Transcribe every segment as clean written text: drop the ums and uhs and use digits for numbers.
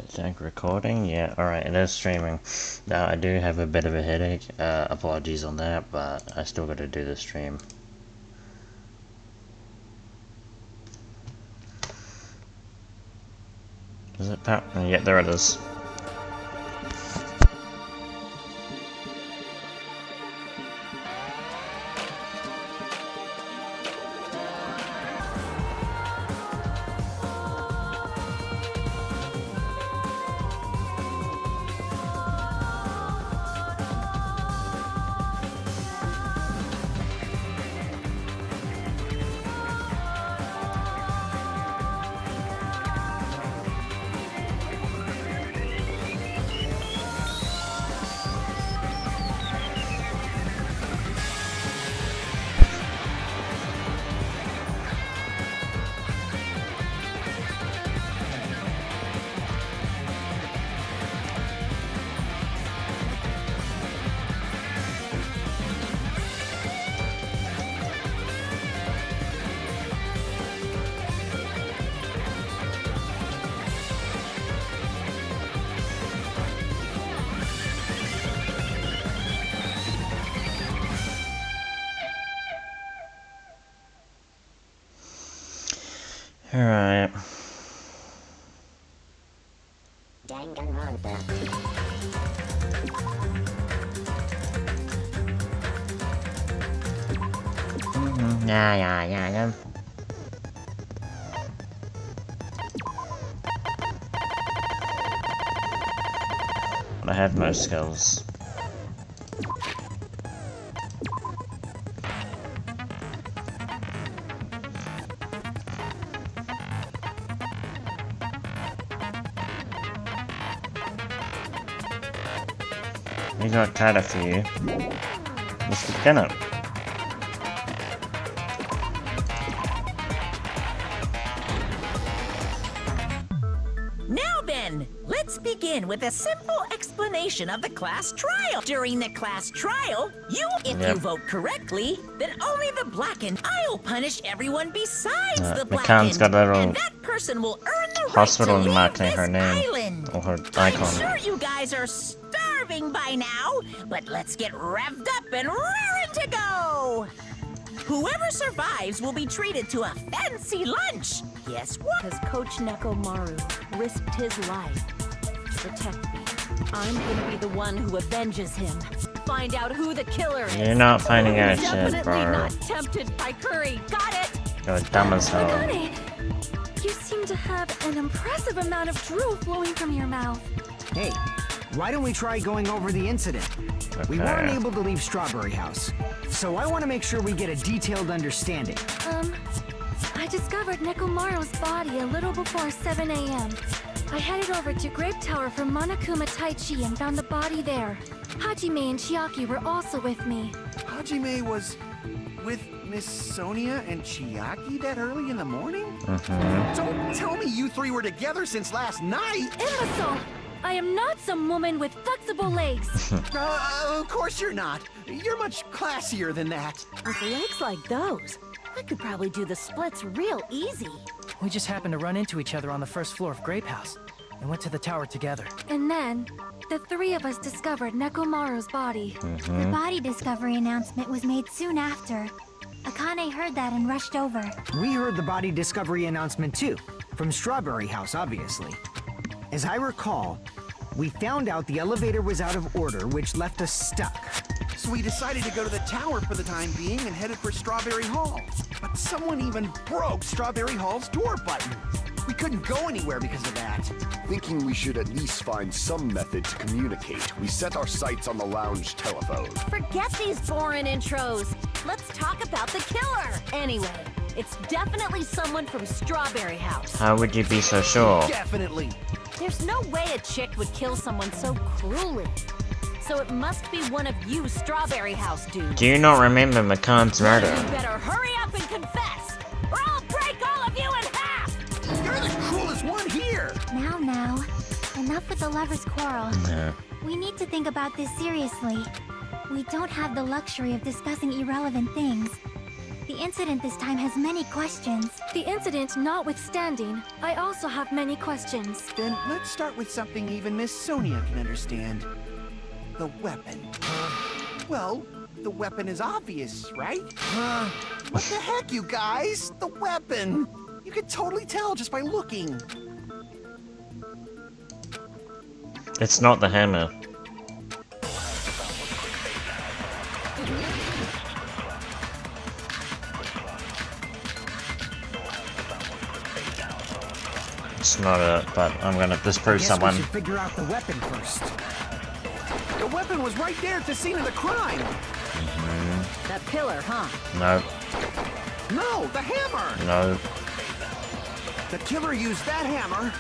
Think recording? Yeah, alright, it is streaming. Now, I do have a bit of a headache, apologies on that, but I still gotta do the stream. Is it power? Yeah, there it is. Alright. Danganronpa. Yeah. I have no skills. We got quite a few. Let's begin it. Now then, let's begin with a simple explanation of the class trial. During the class trial, if you vote correctly, then only the blackened. I'll punish everyone besides the blackened, got a little and that person will earn the hospital right to leave marking this her name island. or her icon. I'm sure you guys are starving by now, but let's get revved up and raring to go. Whoever survives will be treated to a fancy lunch. Guess what? Because Coach Nekomaru risked his life to protect me. I'm gonna be the one who avenges him. Find out who the killer is. You're not finding out shit, Definitely bro. not tempted by curry. Got it? You're dumb as hell. Got it. You seem to have an impressive amount of drool flowing from your mouth. Hey, why don't we try going over the incident? We weren't able to leave Strawberry House, so I want to make sure we get a detailed understanding. I discovered Nekomaru's body a little before 7 a.m. I headed over to Grape Tower for Monokuma Taichi and found the body there. Hajime and Chiaki were also with me. Hajime was with Miss Sonia and Chiaki that early in the morning? Don't tell me you three were together since last night! Imbecile! I am not some woman with flexible legs. Of course you're not. You're much classier than that. With legs like those, I could probably do the splits real easy. We just happened to run into each other on the first floor of Grape House and went to the tower together. And then, the three of us discovered Nekomaru's body. The body discovery announcement was made soon after. Akane heard that and rushed over. We heard the body discovery announcement too, from Strawberry House, obviously. As I recall, we found out the elevator was out of order, which left us stuck. So we decided to go to the tower for the time being and headed for Strawberry Hall. But someone even broke Strawberry Hall's door button. We couldn't go anywhere because of that. Thinking we should at least find some method to communicate, we set our sights on the lounge telephone. Forget these boring intros. Let's talk about the killer. Anyway, it's definitely someone from Strawberry House. How would you be so sure? Definitely. There's no way a chick would kill someone so cruelly. So it must be one of you Strawberry House dudes. Do you not remember McCann's murder? You better hurry up and confess, or I'll break all of you in half! You're the cruelest one here! Now. Enough with the lovers' quarrel. We need to think about this seriously. We don't have the luxury of discussing irrelevant things. The incident this time has many questions. The incident notwithstanding, I also have many questions. Then let's start with something even Miss Sonia can understand. The weapon. Well, the weapon is obvious, right? What the heck, you guys? The weapon! You can totally tell just by looking. It's not the hammer. It's not it, but I'm gonna disprove someone. We should figure out the weapon first. The weapon was right there at the scene of the crime. That pillar, huh? No, No, the hammer! no. The killer used that hammer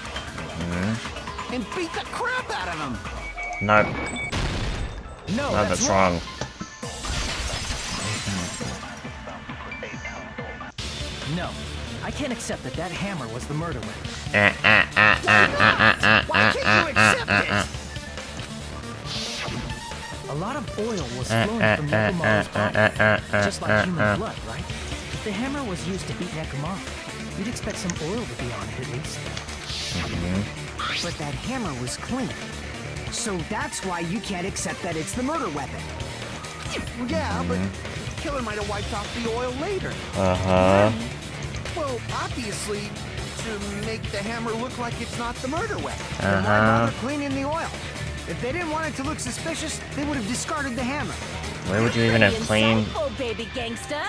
and beat the crap out of him. No, No, no, that's wrong. No, I can't accept that that hammer was the murder weapon. Why can't you accept it? A lot of oil was flowing from Nekomaru's body, just like human blood, right? If the hammer was used to beat Nekomaru, you'd expect some oil to be on it at least. But that hammer was clean. So that's why you can't accept that it's the murder weapon. Yeah, but the killer might have wiped off the oil later. Well, obviously, to make the hammer look like it's not the murder weapon. Then why bother cleaning the oil? If they didn't want it to look suspicious, they would have discarded the hammer. Where would you even have cleaned? Oh, baby gangsta.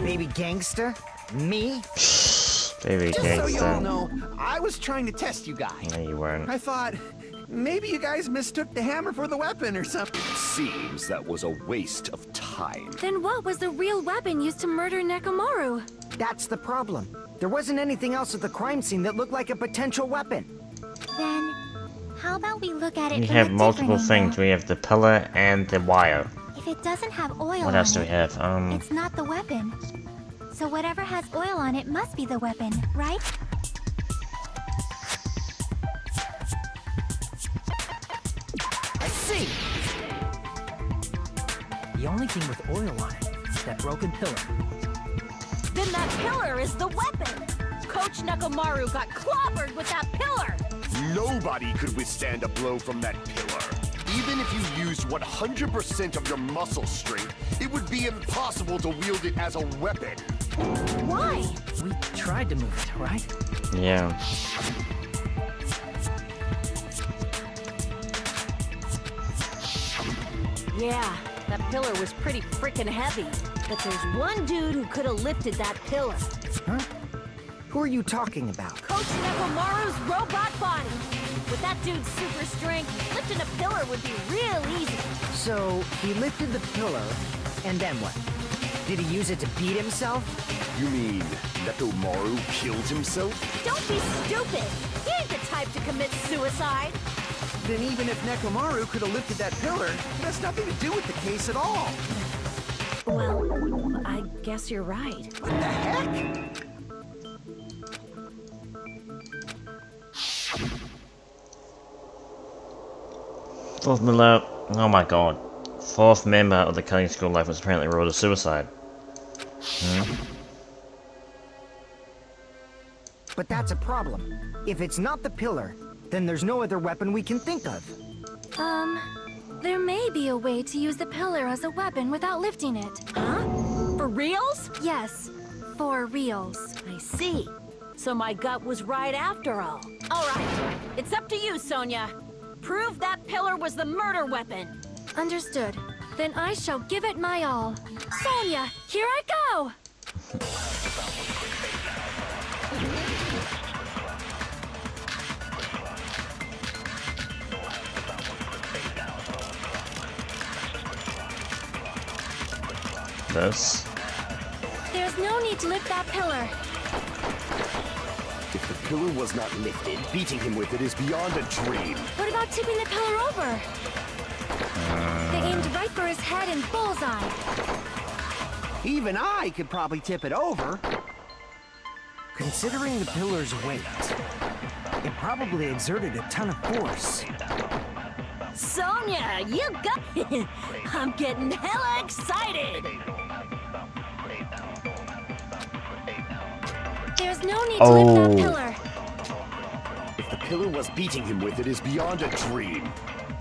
Baby gangster? Me? Baby Just so you all gangster. know, I was trying to test you guys. No, you weren't. I thought, maybe you guys mistook the hammer for the weapon or something. Seems that was a waste of time. Then what was the real weapon used to murder Nekomaru? That's the problem. There wasn't anything else at the crime scene that looked like a potential weapon. Then, how about we look at it We from have a multiple different things. angle? We have the pillar and the wire. If it doesn't have oil What on else do we it, have? it's not the weapon. So whatever has oil on it must be the weapon, right? I see! The only thing with oil on it is that broken pillar. Then that pillar is the weapon! Coach Nekomaru got clobbered with that pillar! Nobody could withstand a blow from that pillar. Even if you used 100% of your muscle strength, it would be impossible to wield it as a weapon. Why? We tried to move it, right? Yeah. Yeah, that pillar was pretty freaking heavy. But there's one dude who could have lifted that pillar. Huh? Who are you talking about? Coach Nekomaru's robot body. With that dude's super strength, lifting a pillar would be real easy. So, he lifted the pillar, and then what? Did he use it to beat himself? You mean Nekomaru killed himself? Don't be stupid! He ain't the type to commit suicide! Then even if Nekomaru could have lifted that pillar, it has nothing to do with the case at all. Well, I guess you're right. What the heck? Fourth member. Oh my god. Fourth member of the cutting school life was apparently ruled a suicide. But that's a problem. If it's not the pillar, then there's no other weapon we can think of. There may be a way to use the pillar as a weapon without lifting it. Huh? For reals? Yes, for reals. I see. So my gut was right after all. All right, it's up to you, Sonia. Prove that pillar was the murder weapon. Understood. Then I shall give it my all. Sonia, here I go! This. There's no need to lift that pillar. If the pillar was not lifted, beating him with it is beyond a dream. What about tipping the pillar over? They aimed right for his head and bullseye. Even I could probably tip it over. Considering the pillar's weight, it probably exerted a ton of force. Sonia, you got... I'm getting hella excited! There's no need to lift that pillar. If the pillar was beating him with it is beyond a dream.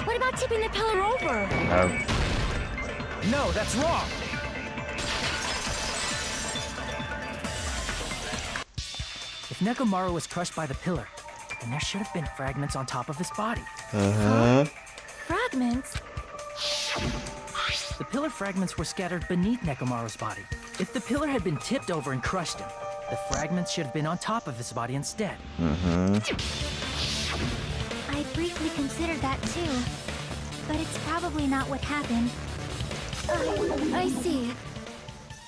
What about tipping the pillar over? No. No, that's wrong. If Nekomaru was crushed by the pillar, then there should have been fragments on top of his body. Fragments? The pillar fragments were scattered beneath Nekomaru's body. If the pillar had been tipped over and crushed him, the fragments should have been on top of his body instead. I briefly considered that too, but it's probably not what happened. I see.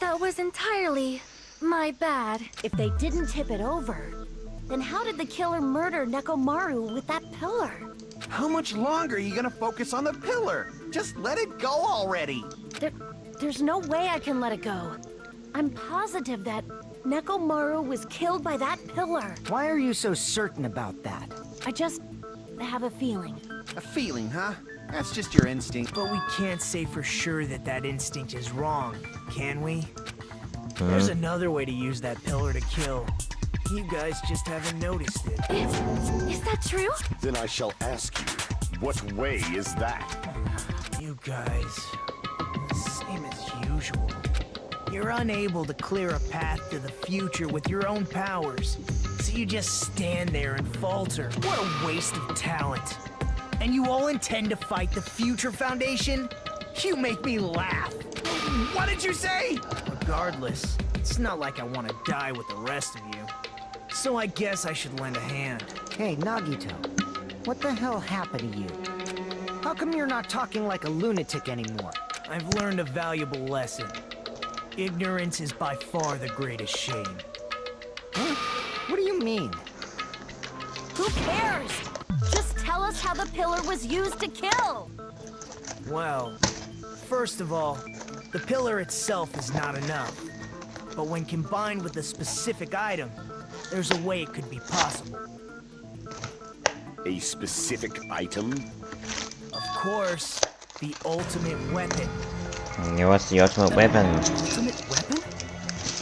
That was entirely my bad. If they didn't tip it over, then how did the killer murder Nekomaru with that pillar? How much longer are you gonna focus on the pillar? Just let it go already. There's no way I can let it go. I'm positive that Nekomaru was killed by that pillar. Why are you so certain about that? I just have a feeling. A feeling, huh? That's just your instinct. But we can't say for sure that that instinct is wrong, can we? There's another way to use that pillar to kill. You guys just haven't noticed it. Is that true? Then I shall ask you, what way is that? You guys, same as usual. You're unable to clear a path to the future with your own powers, so you just stand there and falter. What a waste of talent. And you all intend to fight the Future Foundation? You make me laugh. What did you say? Regardless, it's not like I want to die with the rest of you. So I guess I should lend a hand. Hey, Nagito, what the hell happened to you? How come you're not talking like a lunatic anymore? I've learned a valuable lesson. Ignorance is by far the greatest shame. Huh? What do you mean? Who cares? Just tell us how the pillar was used to kill. Well, first of all, the pillar itself is not enough. But when combined with a specific item, there's a way it could be possible. A specific item? Of course, the ultimate weapon. What's the ultimate weapon? Ultimate weapon?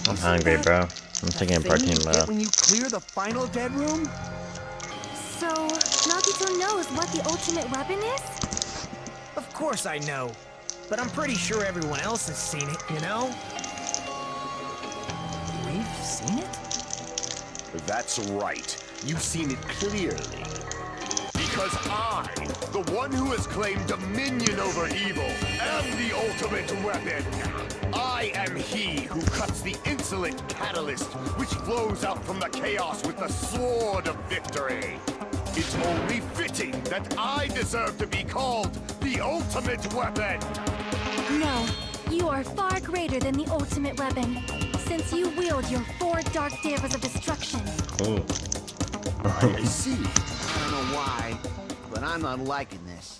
I'm hungry, bro. I'm taking a protein You get bath. when you clear the final dead room? So, Nagito knows what the ultimate weapon is? Of course I know. But I'm pretty sure everyone else has seen it, you know? We've seen it? That's right. You've seen it clearly. Because I, the one who has claimed dominion over evil, am the ultimate weapon. I am he who cuts the insolent catalyst which flows out from the chaos with the sword of victory. It's only fitting that I deserve to be called the ultimate weapon. No, you are far greater than the ultimate weapon, since you wield your 4 dark daggers of destruction. Ooh. I see. I don't know why, but I'm not liking this.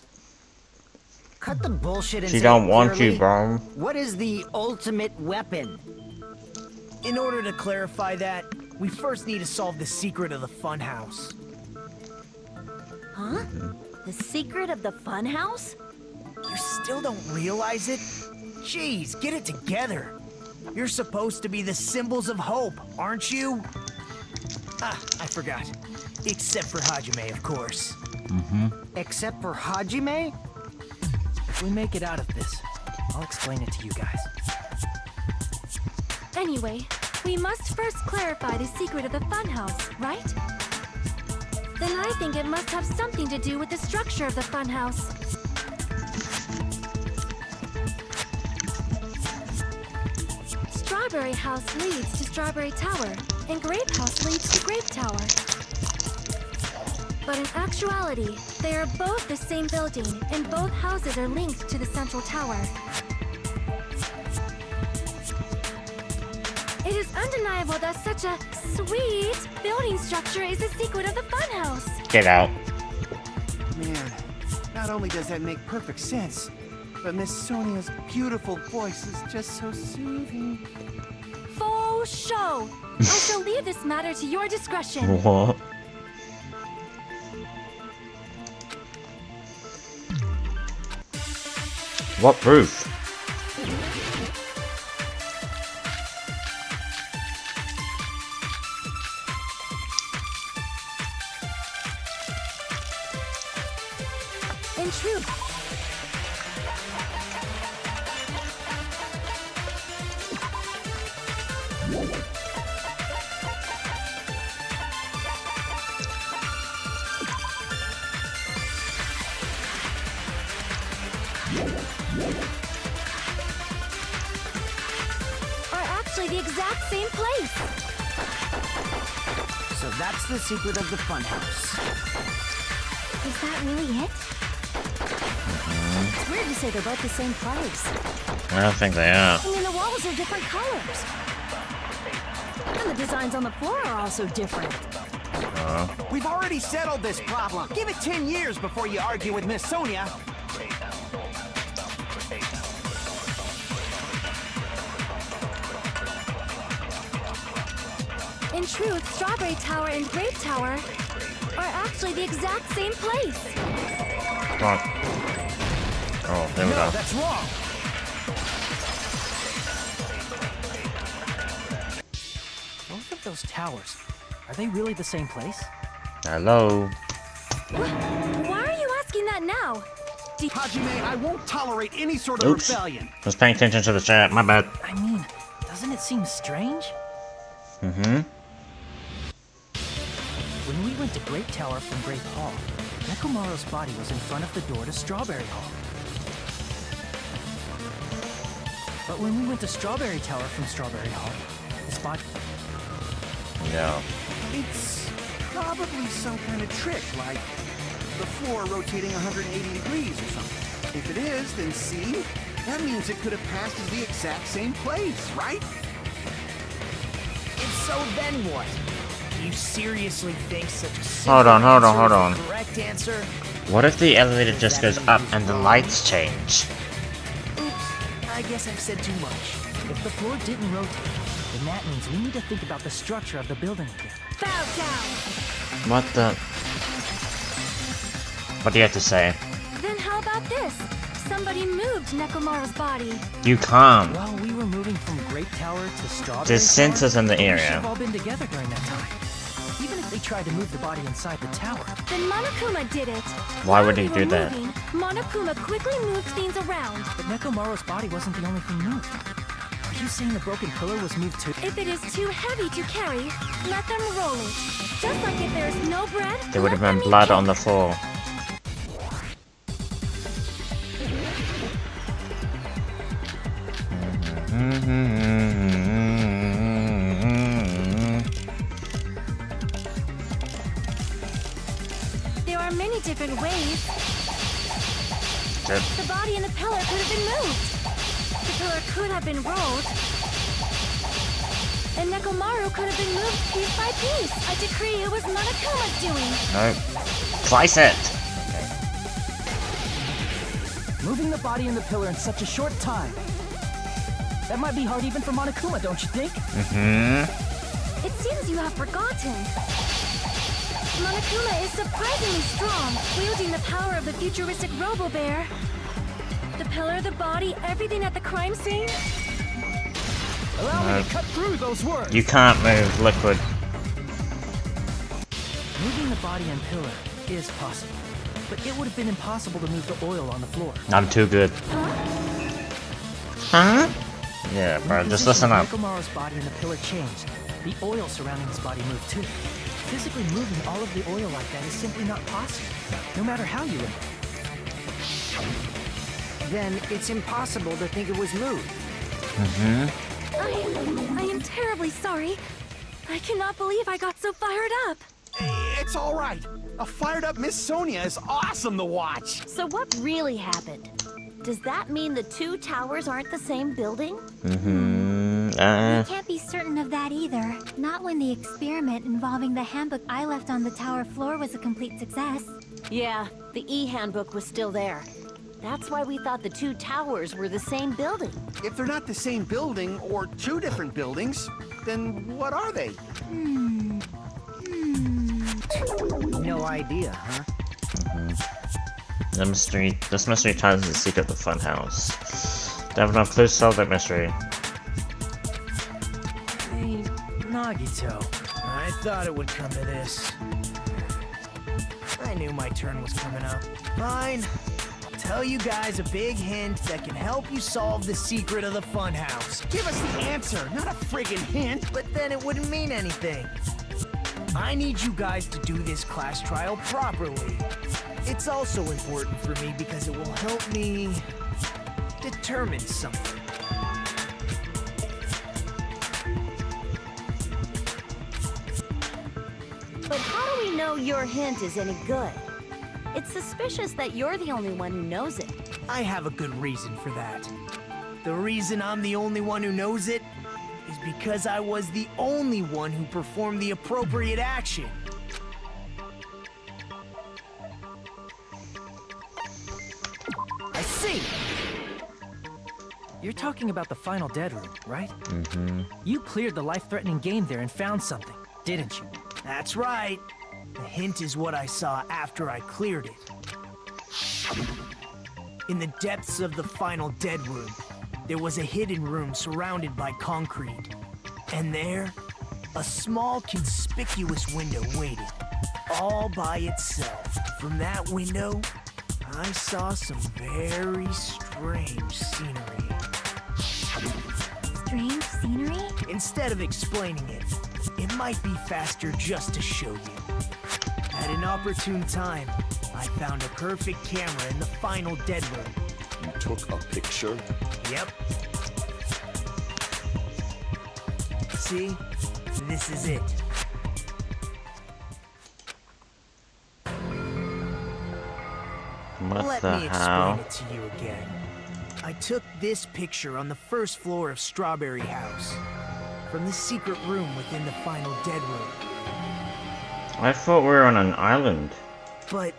Cut the bullshit and She say don't it want clearly. you, bro. What is the ultimate weapon? In order to clarify that, we first need to solve the secret of the funhouse. Huh? The secret of the funhouse? You still don't realize it? Jeez, get it together. You're supposed to be the symbols of hope, aren't you? Ah, I forgot. Except for Hajime, of course. Except for Hajime? If we make it out of this, I'll explain it to you guys. Anyway, we must first clarify the secret of the funhouse, right? Then I think it must have something to do with the structure of the funhouse. Strawberry House leads to Strawberry Tower, and Grape House leads to Grape Tower. But in actuality, they are both the same building, and both houses are linked to the central tower. It is undeniable that such a sweet building structure is the secret of the funhouse. Get out. Man, not only does that make perfect sense, but Miss Sonia's beautiful voice is just so soothing. Faux show! I shall leave this matter to your discretion. What? What proof? In truth, are actually the exact same place. So that's the secret of the funhouse. Is that really it? it's weird to say they're both the same place. I don't think they are. I mean, the walls are different colors. And the designs on the floor are also different. We've already settled this problem. Give it 10 years before you argue with Miss Sonia. In truth, Strawberry Tower and Grape Tower are actually the exact same place. Come on. Oh, there we No, go. that's wrong. Both of those towers, are they really the same place? Hello. Why are you asking that now? Hajime, I won't tolerate any sort of Oops. rebellion. I was paying attention to the chat. My bad. I mean, doesn't it seem strange? Mm-hmm. When we went to Grape Tower from Grape Hall, Nekomaru's body was in front of the door to Strawberry Hall. But when we went to Strawberry Tower from Strawberry Hall, his body... Yeah. It's probably some kind of trick, like the floor rotating 180 degrees or something. If it is, then see? That means it could have passed as the exact same place, right? And so then what? Do you seriously think such a Hold on, hold on, simple hold answer on. is the correct answer? What if the elevator just goes up and the lights change? Oops, I guess I've said too much. If the floor didn't rotate, then that means we need to think about the structure of the building again. Bow down. What the? What do you have to say? Then how about this? Somebody moved Nekomaru's body. You can't. While we were moving from Grape Tower to Strawberry There's Tower, sensors in the we should area. have all been together during that time. Even if they tried to move the body inside the tower. Then Monokuma did it. Why would While he we do were that? moving, Monokuma quickly moved things around. But Nekomaru's body wasn't the only thing moved. Are you saying the broken pillar was moved too? If it is too heavy to carry, let them roll it. Just like if there is no bread, There would let have been them eat blood cake. on the floor. There are many different ways. Good. The body and the pillar could have been moved. The pillar could have been rolled. And Nekomaru could have been moved piece by piece. I decree it was Monokuma's doing. Nope. Slice it! Moving the body and the pillar in such a short time. That might be hard even for Monokuma, don't you think? Mm-hmm. It seems you have forgotten. Monokuma is surprisingly strong, wielding the power of the futuristic Robo-Bear. The pillar, the body, everything at the crime scene. Allow me to cut through those words. You can't move liquid. Moving the body and pillar is possible, but it would have been impossible to move the oil on the floor. I'm too good. Huh? Yeah, bro, When the just position listen of up. Nekomaru's body and the pillar changed. The oil surrounding his body moved too. Physically moving all of the oil like that is simply not possible, no matter how you look. Then it's impossible to think it was moved. Mm-hmm. I am terribly sorry. I cannot believe I got so fired up. It's all right. A fired up Miss Sonia is awesome to watch. So what really happened? Does that mean the two towers aren't the same building? Mm-hmm. We can't be certain of that either. Not when the experiment involving the handbook I left on the tower floor was a complete success. Yeah, the e-handbook was still there. That's why we thought the two towers were the same building. If they're not the same building or two different buildings, then what are they? No idea, huh? This mystery ties the secret of the funhouse. They have enough clues to solve that mystery. Hey, Nagito. I thought it would come to this. I knew my turn was coming up. Fine. I'll tell you guys a big hint that can help you solve the secret of the funhouse. Give us the answer, not a friggin' hint. But then it wouldn't mean anything. I need you guys to do this class trial properly. It's also important for me because it will help me determine something. But how do we know your hint is any good? It's suspicious that you're the only one who knows it. I have a good reason for that. The reason I'm the only one who knows it is because I was the only one who performed the appropriate action. I see! You're talking about the final dead room, right? Mm-hmm. You cleared the life-threatening game there and found something, didn't you? That's right. The hint is what I saw after I cleared it. In the depths of the final dead room, there was a hidden room surrounded by concrete. And there, a small, conspicuous window waited, all by itself. From that window, I saw some very strange scenery. Strange scenery? Instead of explaining it, it might be faster just to show you. At an opportune time, I found a perfect camera in the final dead room. You took a picture? Yep. See? This is it. What Let the me hell? explain it to you again. I took this picture on the first floor of Strawberry House, from the secret room within the final dead room. I thought we were on an island. But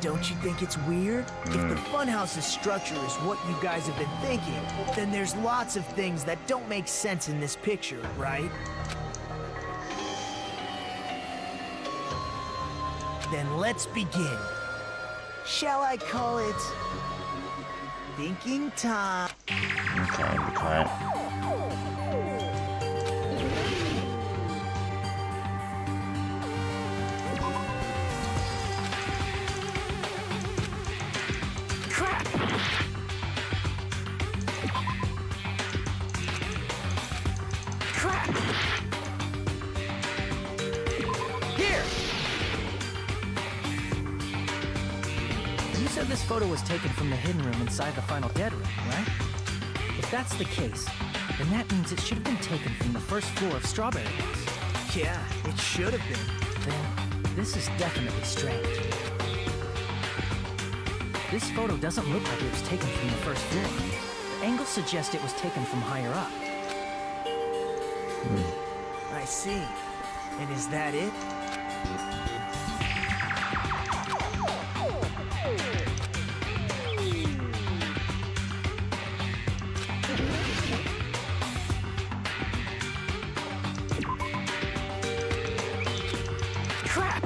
don't you think it's weird? If the funhouse's structure is what you guys have been thinking, then there's lots of things that don't make sense in this picture, right? Then let's begin. Shall I call it thinking time? Okay, be quiet. Crap! Crap! Here! You said this photo was taken from the hidden room inside the final dead room, right? If that's the case, then that means it should have been taken from the first floor of Strawberry House. Yeah, it should have been. Then, this is definitely strange. This photo doesn't look like it was taken from the first floor. The angles suggest it was taken from higher up. I see. And is that it? Crap!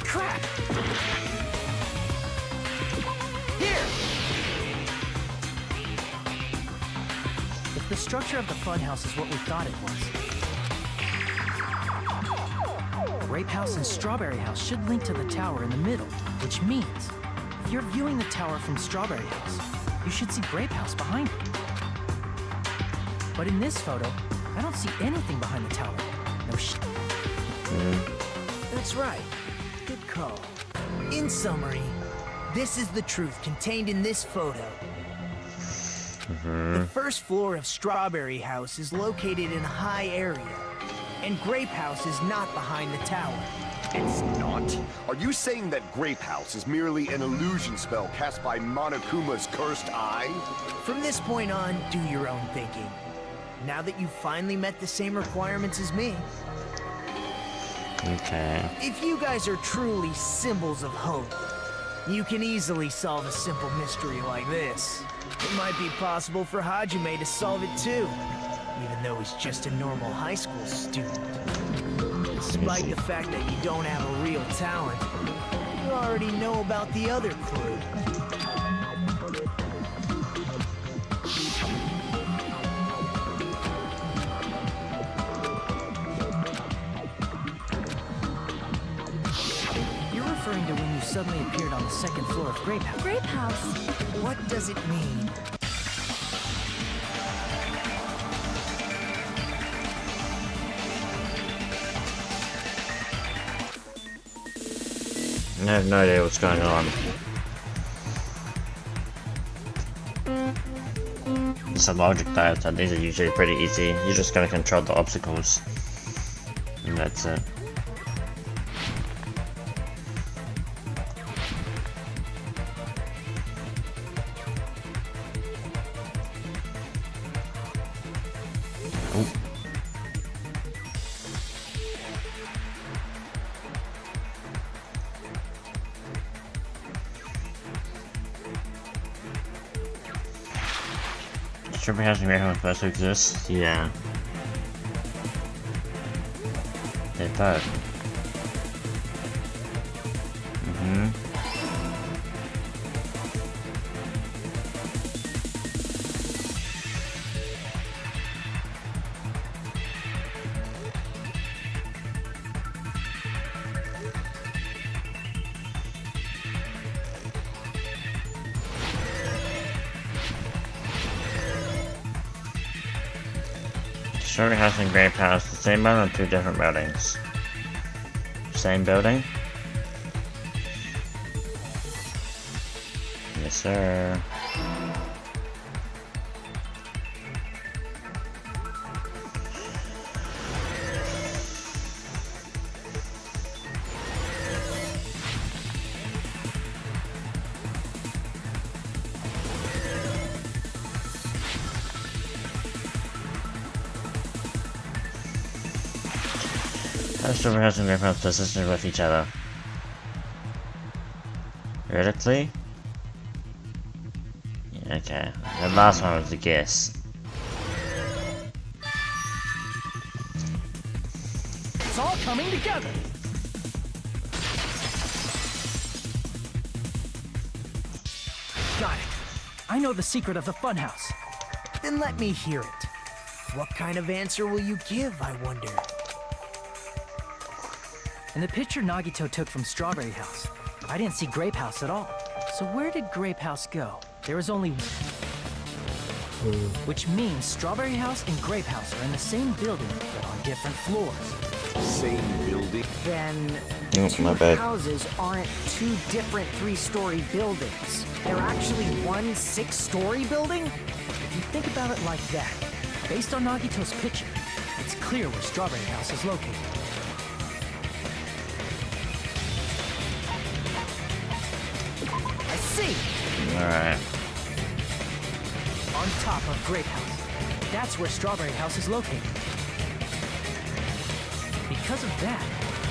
Crap! Here! If the structure of the funhouse is what we thought it was, Grape House and Strawberry House should link to the tower in the middle, which means if you're viewing the tower from Strawberry House, you should see Grape House behind it. But in this photo, I don't see anything behind the tower. No shit. That's right. Good call. In summary, this is the truth contained in this photo. The first floor of Strawberry House is located in a high area, and Grape House is not behind the tower. It's not? Are you saying that Grape House is merely an illusion spell cast by Monokuma's cursed eye? From this point on, do your own thinking. Now that you've finally met the same requirements as me, Okay. if you guys are truly symbols of hope, you can easily solve a simple mystery like this. It might be possible for Hajime to solve it too, even though he's just a normal high school student. Despite the fact that you don't have a real talent, you already know about the other clue. suddenly appeared on the second floor of Grape House. Grape House. What does it mean? I have no idea what's going on. It's a logic diet, and these are usually pretty easy. You just gotta control the obstacles. And that's it. Oh. Strawberry House and Grape House supposed to exist? Yeah. They both. Strawberry House and Grape House, the same building or two different buildings? Same building? Yes, sir. How Strawberry House and Grape House positioned with each other? Vertically? Yeah, okay. The last one was a guess. It's all coming together. Got it. I know the secret of the funhouse. Then let me hear it. What kind of answer will you give, I wonder? In the picture Nagito took from Strawberry House, I didn't see Grape House at all. So where did Grape House go? There was only which means Strawberry House and Grape House are in the same building, but on different floors. Same building? Then Oh, two my bad. houses aren't two different 3-story buildings. They're actually one 6-story building? If you think about it like that, based on Nagito's picture, it's clear where Strawberry House is located. I see! Alright. On top of Grape House. That's where Strawberry House is located. Because of that,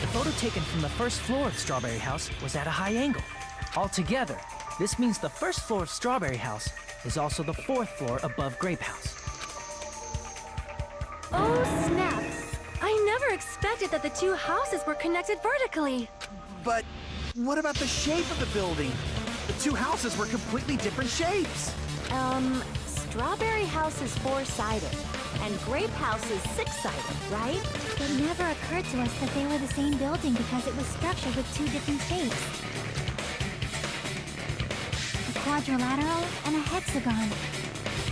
the photo taken from the first floor of Strawberry House was at a high angle. Altogether, this means the first floor of Strawberry House is also the 4th floor above Grape House. Oh, snap. I never expected that the two houses were connected vertically. But what about the shape of the building? The two houses were completely different shapes. Strawberry House is 4-sided, and Grape House is 6-sided, right? It never occurred to us that they were the same building because it was structured with two different shapes. A quadrilateral and a hexagon,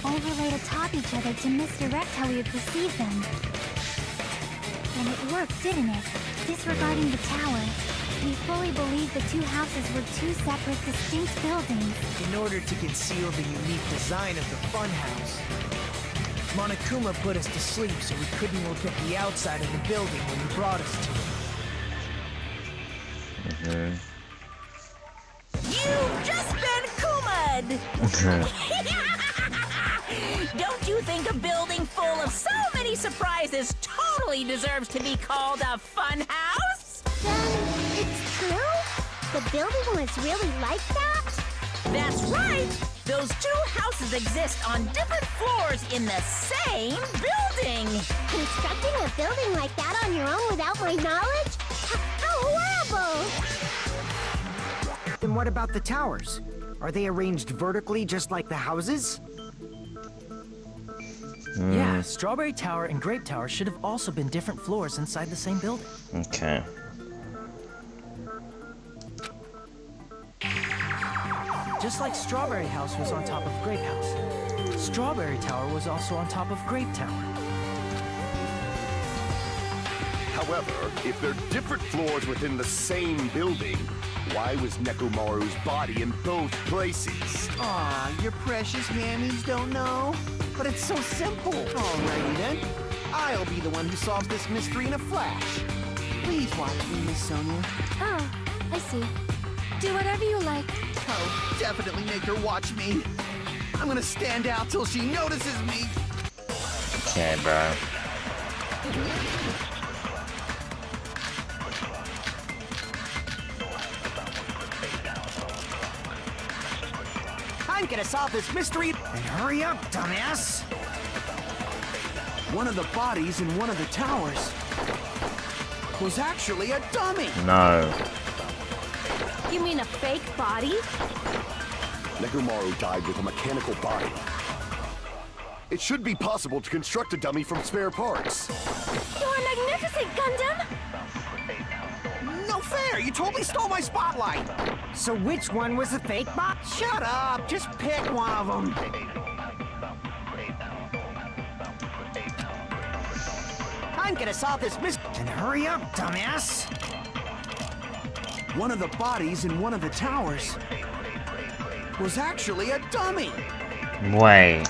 overlaid atop each other to misdirect how we would perceive them. And it worked, didn't it? Disregarding the tower, we fully believed the two houses were two separate, distinct buildings. In order to conceal the unique design of the funhouse, Monokuma put us to sleep so we couldn't look at the outside of the building when he brought us to it. You've just been Kuma'd! Don't you think a building full of so many surprises totally deserves to be called a fun house? Then it's true? The building was really like that? That's right! Those two houses exist on different floors in the same building! Constructing a building like that on your own without my knowledge? How horrible! Then what about the towers? Are they arranged vertically just like the houses? Yeah, Strawberry Tower and Grape Tower should have also been different floors inside the same building. Okay. Just like Strawberry House was on top of Grape House, Strawberry Tower was also on top of Grape Tower. However, if they're different floors within the same building, why was Nekomaru's body in both places? Aw, your precious hammies don't know? But it's so simple. Alrighty then. I'll be the one who solves this mystery in a flash. Please watch me, Miss Sonia. Oh, I see. Do whatever you like. Oh, definitely make her watch me. I'm gonna stand out till she notices me. Okay, bro. I'm gonna solve this mystery. And hurry up, dumbass. One of the bodies in one of the towers was actually a dummy. No. You mean a fake body? Nekomaru died with a mechanical body. It should be possible to construct a dummy from spare parts. You're magnificent, Gundam! No fair! You totally stole my spotlight! So which one was the fake bot? Shut up! Just pick one of them! I'm gonna solve this mystery. And hurry up, dumbass. One of the bodies in one of the towers was actually a dummy. Wait.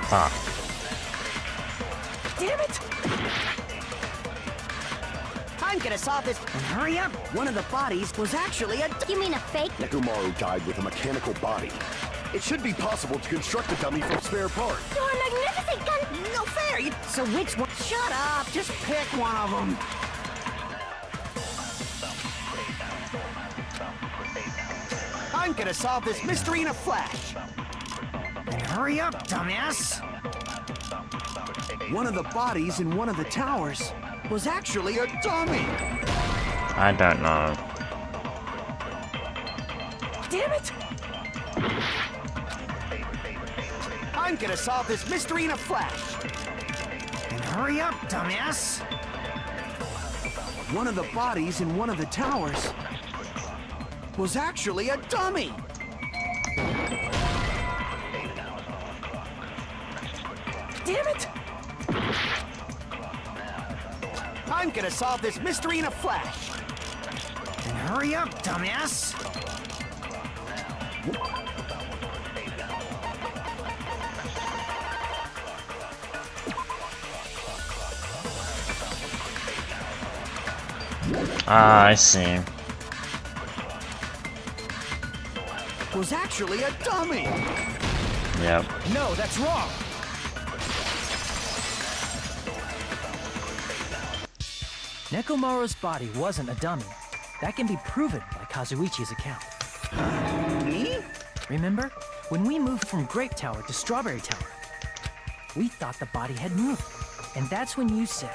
Fuck. Damn it! I'm gonna solve this. And hurry up. One of the bodies was actually a You mean a fake? Nekomaru died with a mechanical body. It should be possible to construct a dummy from spare parts. You're magnificent, Gundam! No fair! So which one? Shut up! Just pick one of them. I'm gonna solve this mystery in a flash. And hurry up, dumbass. One of the bodies in one of the towers was actually a dummy. I don't know. Damn it! I'm gonna solve this mystery in a flash. And hurry up, dumbass. One of the bodies in one of the towers was actually a dummy. Damn it! I'm gonna solve this mystery in a flash. And hurry up, dumbass. Ah, I see. Was actually a dummy. Yep. No, that's wrong. Nekomaru's body wasn't a dummy. That can be proven by Kazuichi's account. Me? Remember? When we moved from Grape Tower to Strawberry Tower, we thought the body had moved. And that's when you said...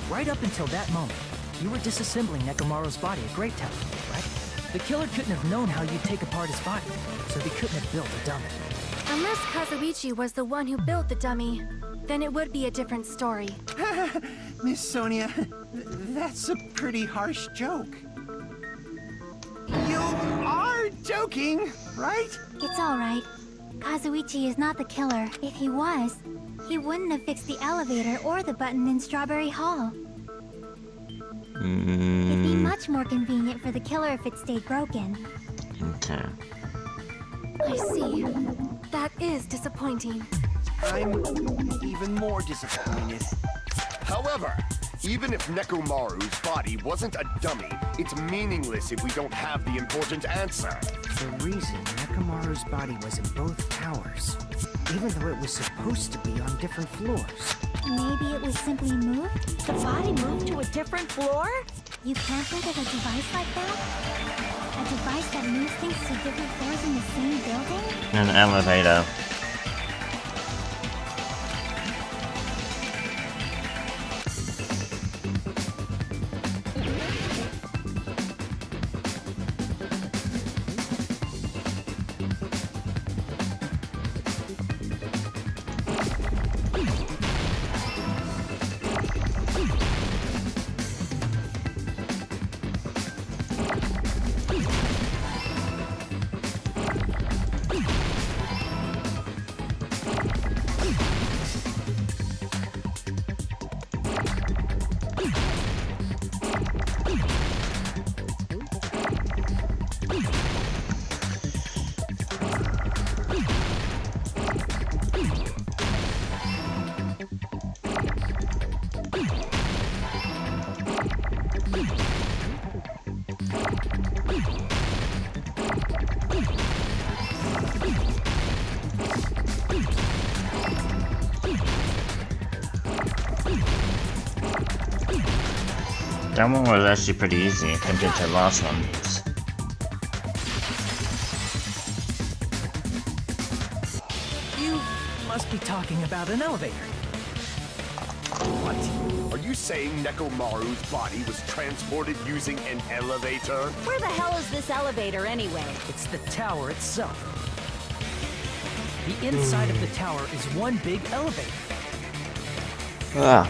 Right up until that moment, you were disassembling Nekomaru's body at Grape Tower, right? The killer couldn't have known how you'd take apart his body, so they couldn't have built a dummy. Unless Kazuichi was the one who built the dummy, then it would be a different story. Miss Sonia, that's a pretty harsh joke. You are joking, right? It's alright. Kazuichi is not the killer. If he was, he wouldn't have fixed the elevator or the button in Strawberry Hall. It'd be much more convenient for the killer if it stayed broken. Okay. I see. That is disappointing. I'm even more disappointed. However, even if Nekomaru's body wasn't a dummy, it's meaningless if we don't have the important answer. The reason Nekomaru's body was in both towers, even though it was supposed to be on different floors. Maybe it was simply moved? The body moved to a different floor? You can't think of a device like that? A device that moves things to different floors in the same building? An elevator. That one was actually pretty easy compared to the last one. You must be talking about an elevator. What? Are you saying Nekomaru's body was transported using an elevator? Where the hell is this elevator anyway? It's the tower itself. The inside of the tower is one big elevator. Ah.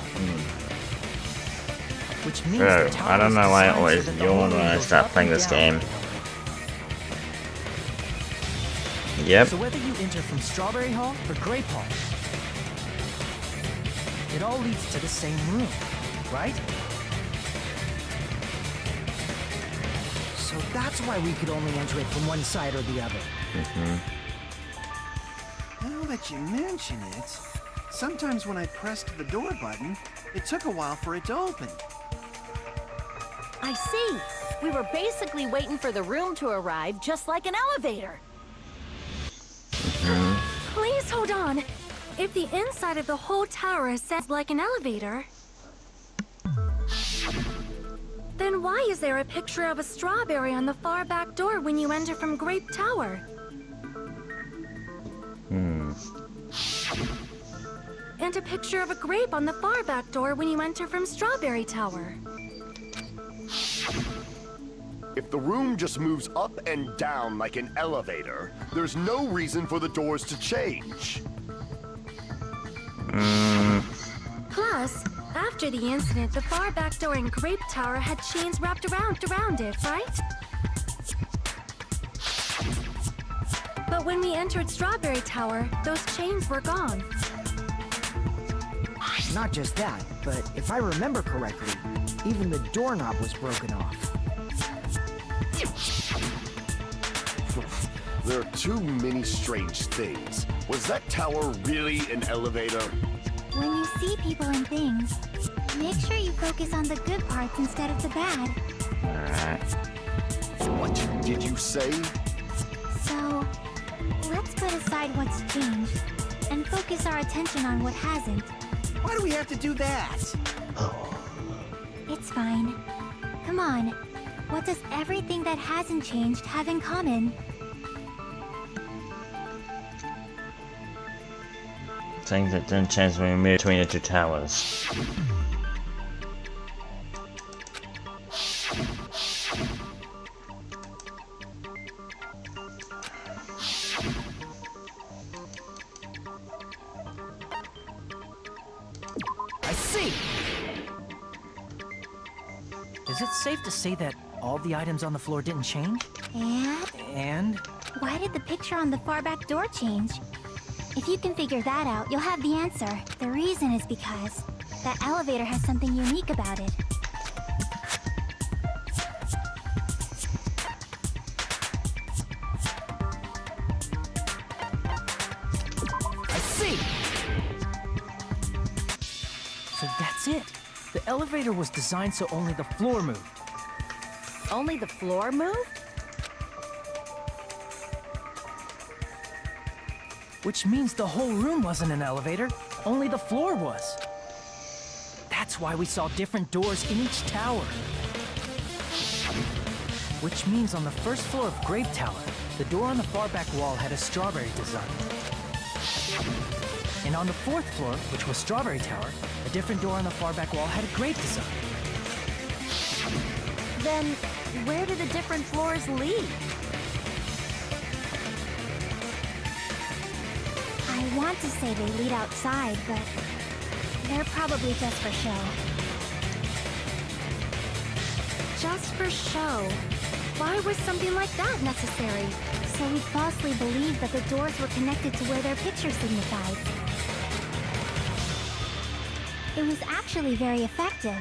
Which means the tower I don't know why I is always designed so that the yawn whole when I goes start up playing and this down. game. Yep. So whether you enter from Strawberry Hall or Grape Hall, it all leads to the same room, right? So that's why we could only enter it from one side or the other. Now that you mention it, sometimes when I pressed the door button, it took a while for it to open. I see. We were basically waiting for the room to arrive, just like an elevator. Please hold on. If the inside of the whole tower is set like an elevator, then why is there a picture of a strawberry on the far back door when you enter from Grape Tower? And a picture of a grape on the far back door when you enter from Strawberry Tower. If the room just moves up and down like an elevator, there's no reason for the doors to change. Plus, after the incident, the far back door in Grape Tower had chains wrapped around it, right? But when we entered Strawberry Tower, those chains were gone. Not just that, but if I remember correctly, even the doorknob was broken off. There are too many strange things. Was that tower really an elevator? When you see people and things, make sure you focus on the good parts instead of the bad. What did you say? So, let's put aside what's changed and focus our attention on what hasn't. Why do we have to do that? It's fine. Come on. What does everything that hasn't changed have in common? Things that didn't change when we moved between the two towers. I see! Is it safe to say that all the items on the floor didn't change? And? Why did the picture on the far back door change? If you can figure that out, you'll have the answer. The reason is because that elevator has something unique about it. I see! So that's it. The elevator was designed so only the floor moved. Only the floor moved? Which means the whole room wasn't an elevator, only the floor was. That's why we saw different doors in each tower. Which means on the first floor of Grape Tower, the door on the far back wall had a strawberry design. And on the fourth floor, which was Strawberry Tower, a different door on the far back wall had a grape design. Then, where do the different floors lead? I want to say they lead outside, but they're probably just for show. Just for show. Why was something like that necessary? So we'd falsely believe that the doors were connected to where their picture signified. It was actually very effective.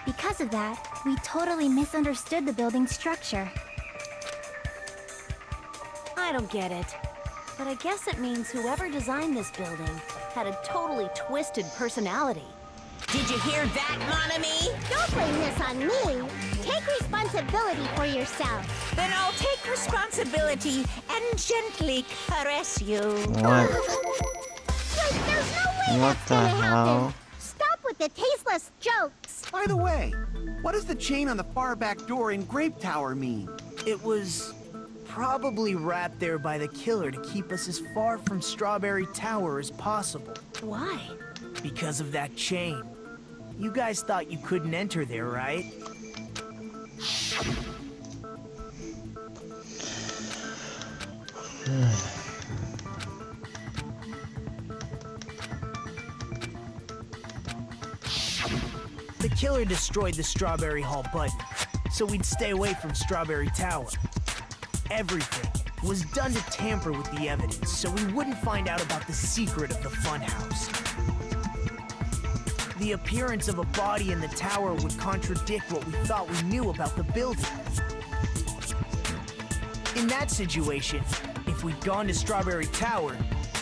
Because of that, we totally misunderstood the building's structure. I don't get it. But I guess it means whoever designed this building had a totally twisted personality. Did you hear that, mon ami? Don't blame this on me. Take responsibility for yourself. Then I'll take responsibility and gently caress you. What? Like, there's no way What that's the gonna happen. hell? Stop with the tasteless jokes. By the way, what does the chain on the far back door in Grape Tower mean? It was probably wrapped there by the killer to keep us as far from Strawberry Tower as possible. Why? Because of that chain. You guys thought you couldn't enter there, right? The killer destroyed the Strawberry Hall button, so we'd stay away from Strawberry Tower. Everything was done to tamper with the evidence, so we wouldn't find out about the secret of the funhouse. The appearance of a body in the tower would contradict what we thought we knew about the building. In that situation, if we'd gone to Strawberry Tower,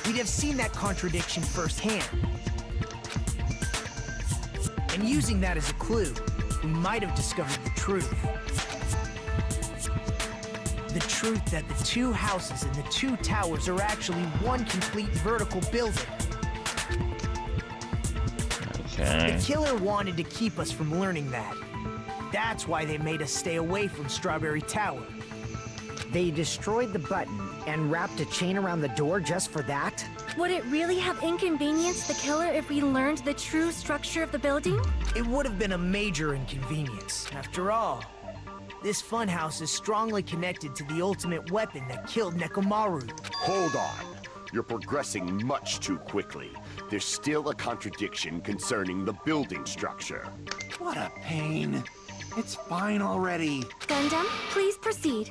we'd have seen that contradiction firsthand. And using that as a clue, we might have discovered the truth. The truth that the two houses and the two towers are actually one complete vertical building. Okay. The killer wanted to keep us from learning that. That's why they made us stay away from Strawberry Tower. They destroyed the button and wrapped a chain around the door just for that? Would it really have inconvenienced the killer if we learned the true structure of the building? It would have been a major inconvenience. After all, this funhouse is strongly connected to the ultimate weapon that killed Nekomaru. Hold on. You're progressing much too quickly. There's still a contradiction concerning the building structure. What a pain. It's fine already. Gundam, please proceed.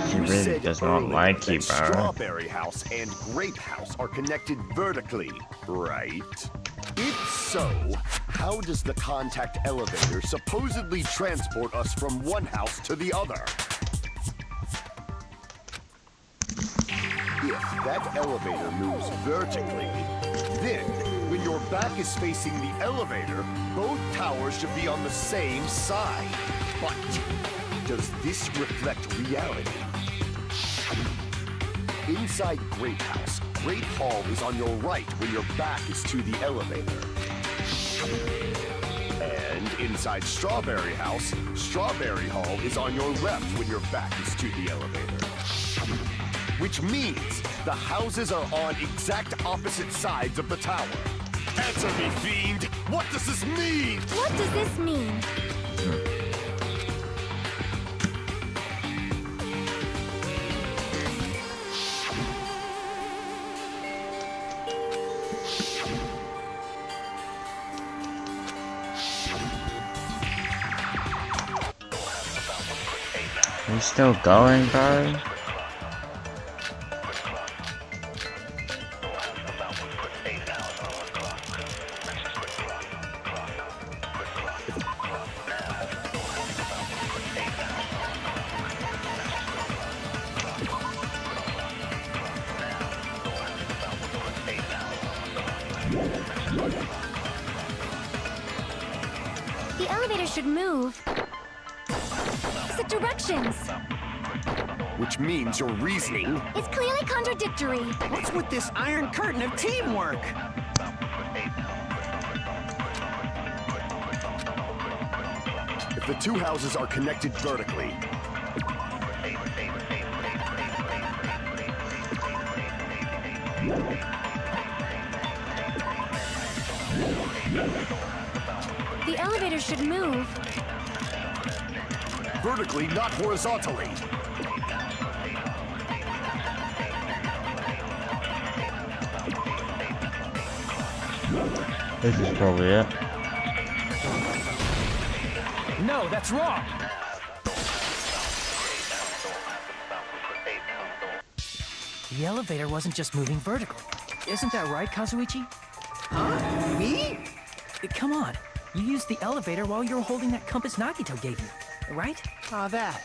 She You really said does not earlier like that you, bro. Strawberry House and Grape House are connected vertically, right? If so, how does the contact elevator supposedly transport us from one house to the other? If that elevator moves vertically, then when your back is facing the elevator, both towers should be on the same side. But does this reflect reality? Inside Grape House, Grape Hall is on your right when your back is to the elevator. And inside Strawberry House, Strawberry Hall is on your left when your back is to the elevator. Which means the houses are on exact opposite sides of the tower. Answer me, fiend! What does this mean? What does this mean? You still going, bro? The elevator should move. The directions. Which means your reasoning. It's clearly contradictory. What's with this iron curtain of teamwork? If the two houses are connected vertically, The elevator should move. vertically, not horizontally. This is probably it. No, that's wrong. The elevator wasn't just moving vertically. Isn't that right, Kazuichi? Huh? Me? Come on. You used the elevator while you were holding that compass Nagito gave you, right? Ah, that.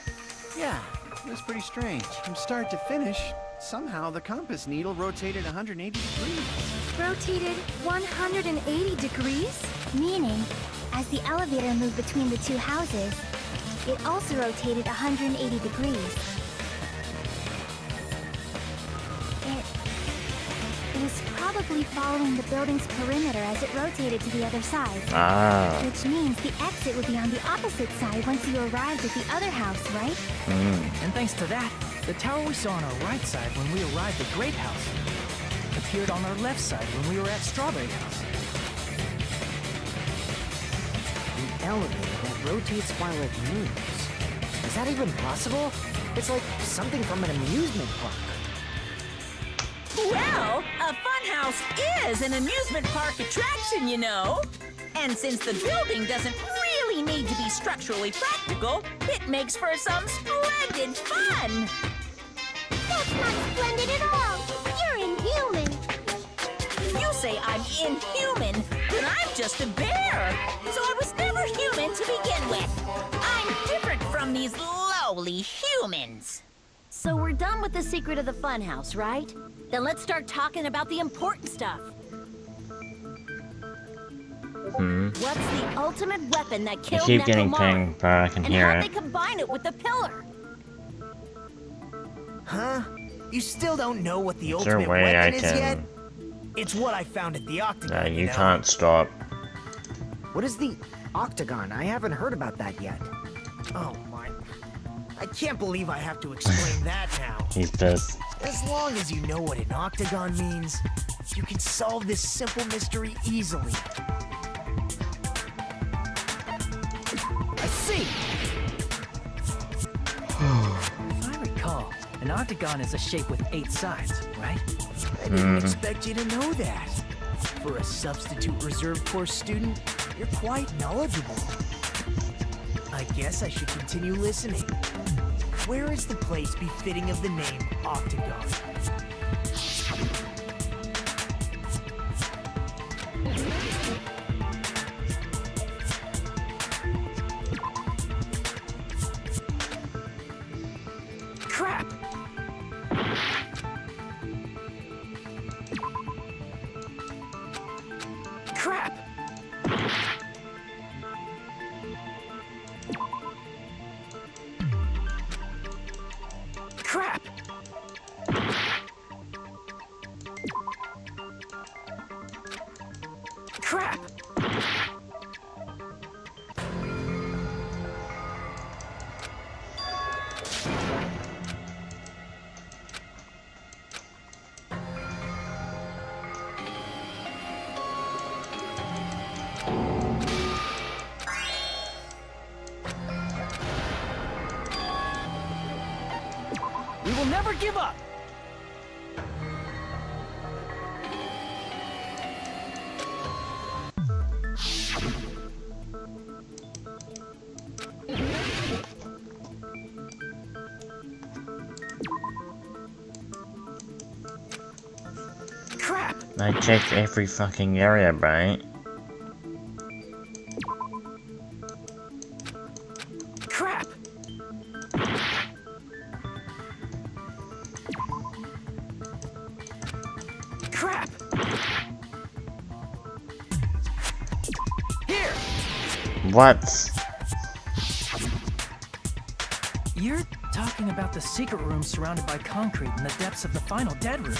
Yeah, it was pretty strange. From start to finish, somehow the compass needle rotated 180 degrees. Rotated 180 degrees? Meaning, as the elevator moved between the two houses, it also rotated 180 degrees. It was was probably following the building's perimeter as it rotated to the other side. Ah. Which means the exit would be on the opposite side once you arrived at the other house, right? And thanks to that, the tower we saw on our right side when we arrived at Grape House appeared on our left side when we were at Strawberry House. An elevator that rotates while it moves. Is that even possible? It's like something from an amusement park. Well, a funhouse is an amusement park attraction, you know. And since the building doesn't really need to be structurally practical, it makes for some splendid fun. That's not splendid at all. You're inhuman. You say I'm inhuman, but I'm just a bear. So I was never human to begin with. I'm different from these lowly humans. So we're done with the secret of the funhouse, right? Then let's start talking about the important stuff. What's the ultimate weapon that I killed keep getting Nekomaru? pinged, but I can And hear how'd it. they combine it with the pillar? Huh? You still don't know what the Is there a ultimate way I weapon is yet? can... It's what I found at the Octagon. No, you know? can't stop. What is the Octagon? I haven't heard about that yet. Oh my. I can't believe I have to explain that now. He's pissed. As long as you know what an octagon means, you can solve this simple mystery easily. I see! If I recall, an octagon is a shape with 8 sides, right? I didn't expect you to know that. For a substitute reserve course student, you're quite knowledgeable. I guess I should continue listening. Where is the place befitting of the name Octagon? Crap! Crap! Crap! Crap! We will never give up! Crap! I checked every fucking area, right? Crap! Crap! Here! What? You're talking about the secret room surrounded by concrete in the depths of the final dead room.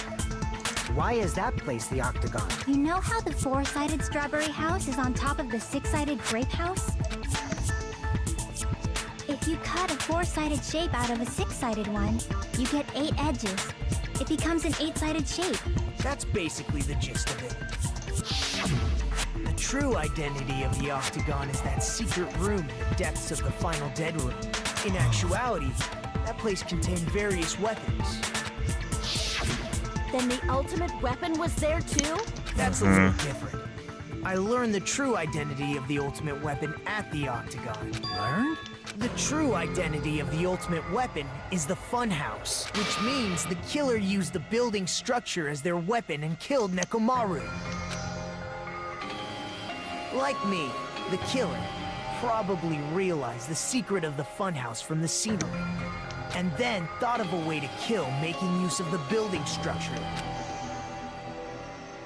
Why is that place the Octagon? You know how the 4-sided strawberry house is on top of the 6-sided grape house? If you cut a 4-sided shape out of a 6-sided one, you get 8 edges. It becomes an 8-sided shape. That's basically the gist of it. The true identity of the Octagon is that secret room in the depths of the final dead room. In actuality, that place contained various weapons. Then the ultimate weapon was there too? That's a little different. I learned the true identity of the ultimate weapon at the Octagon. Learned? The true identity of the ultimate weapon is the Funhouse, which means the killer used the building structure as their weapon and killed Nekomaru. Like me, the killer probably realized the secret of the Funhouse from the scenery, and then thought of a way to kill making use of the building structure.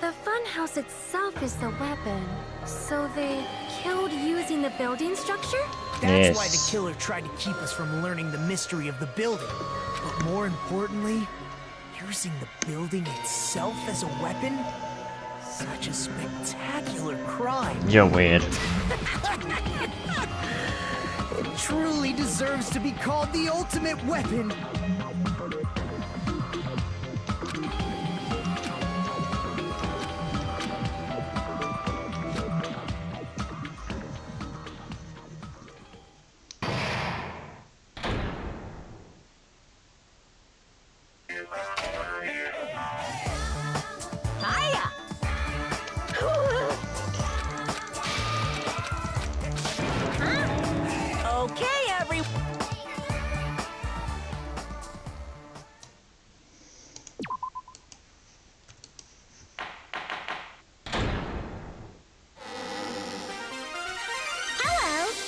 The funhouse itself is the weapon. So they killed using the building structure? That's why the Yes. killer tried to keep us from learning the mystery of the building. But more importantly, he Using the building itself as a weapon? Such a spectacular crime. You're weird. It truly deserves to be called the ultimate weapon.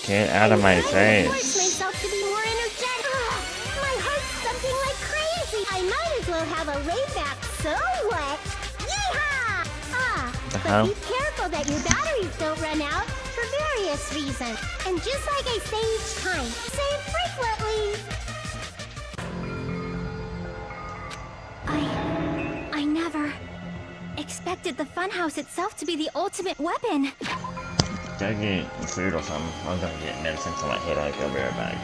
Get out of my Force face. myself to be more energetic. My heart's thumping like crazy. I might as well have a raid-back so what? Yeehaw! But be careful that your batteries don't run out for various reasons. And just like I say each time, say frequently. I never expected the funhouse itself to be the ultimate weapon. Gotta get food or something. I'm gonna get medicine for my headache. I'll be right back.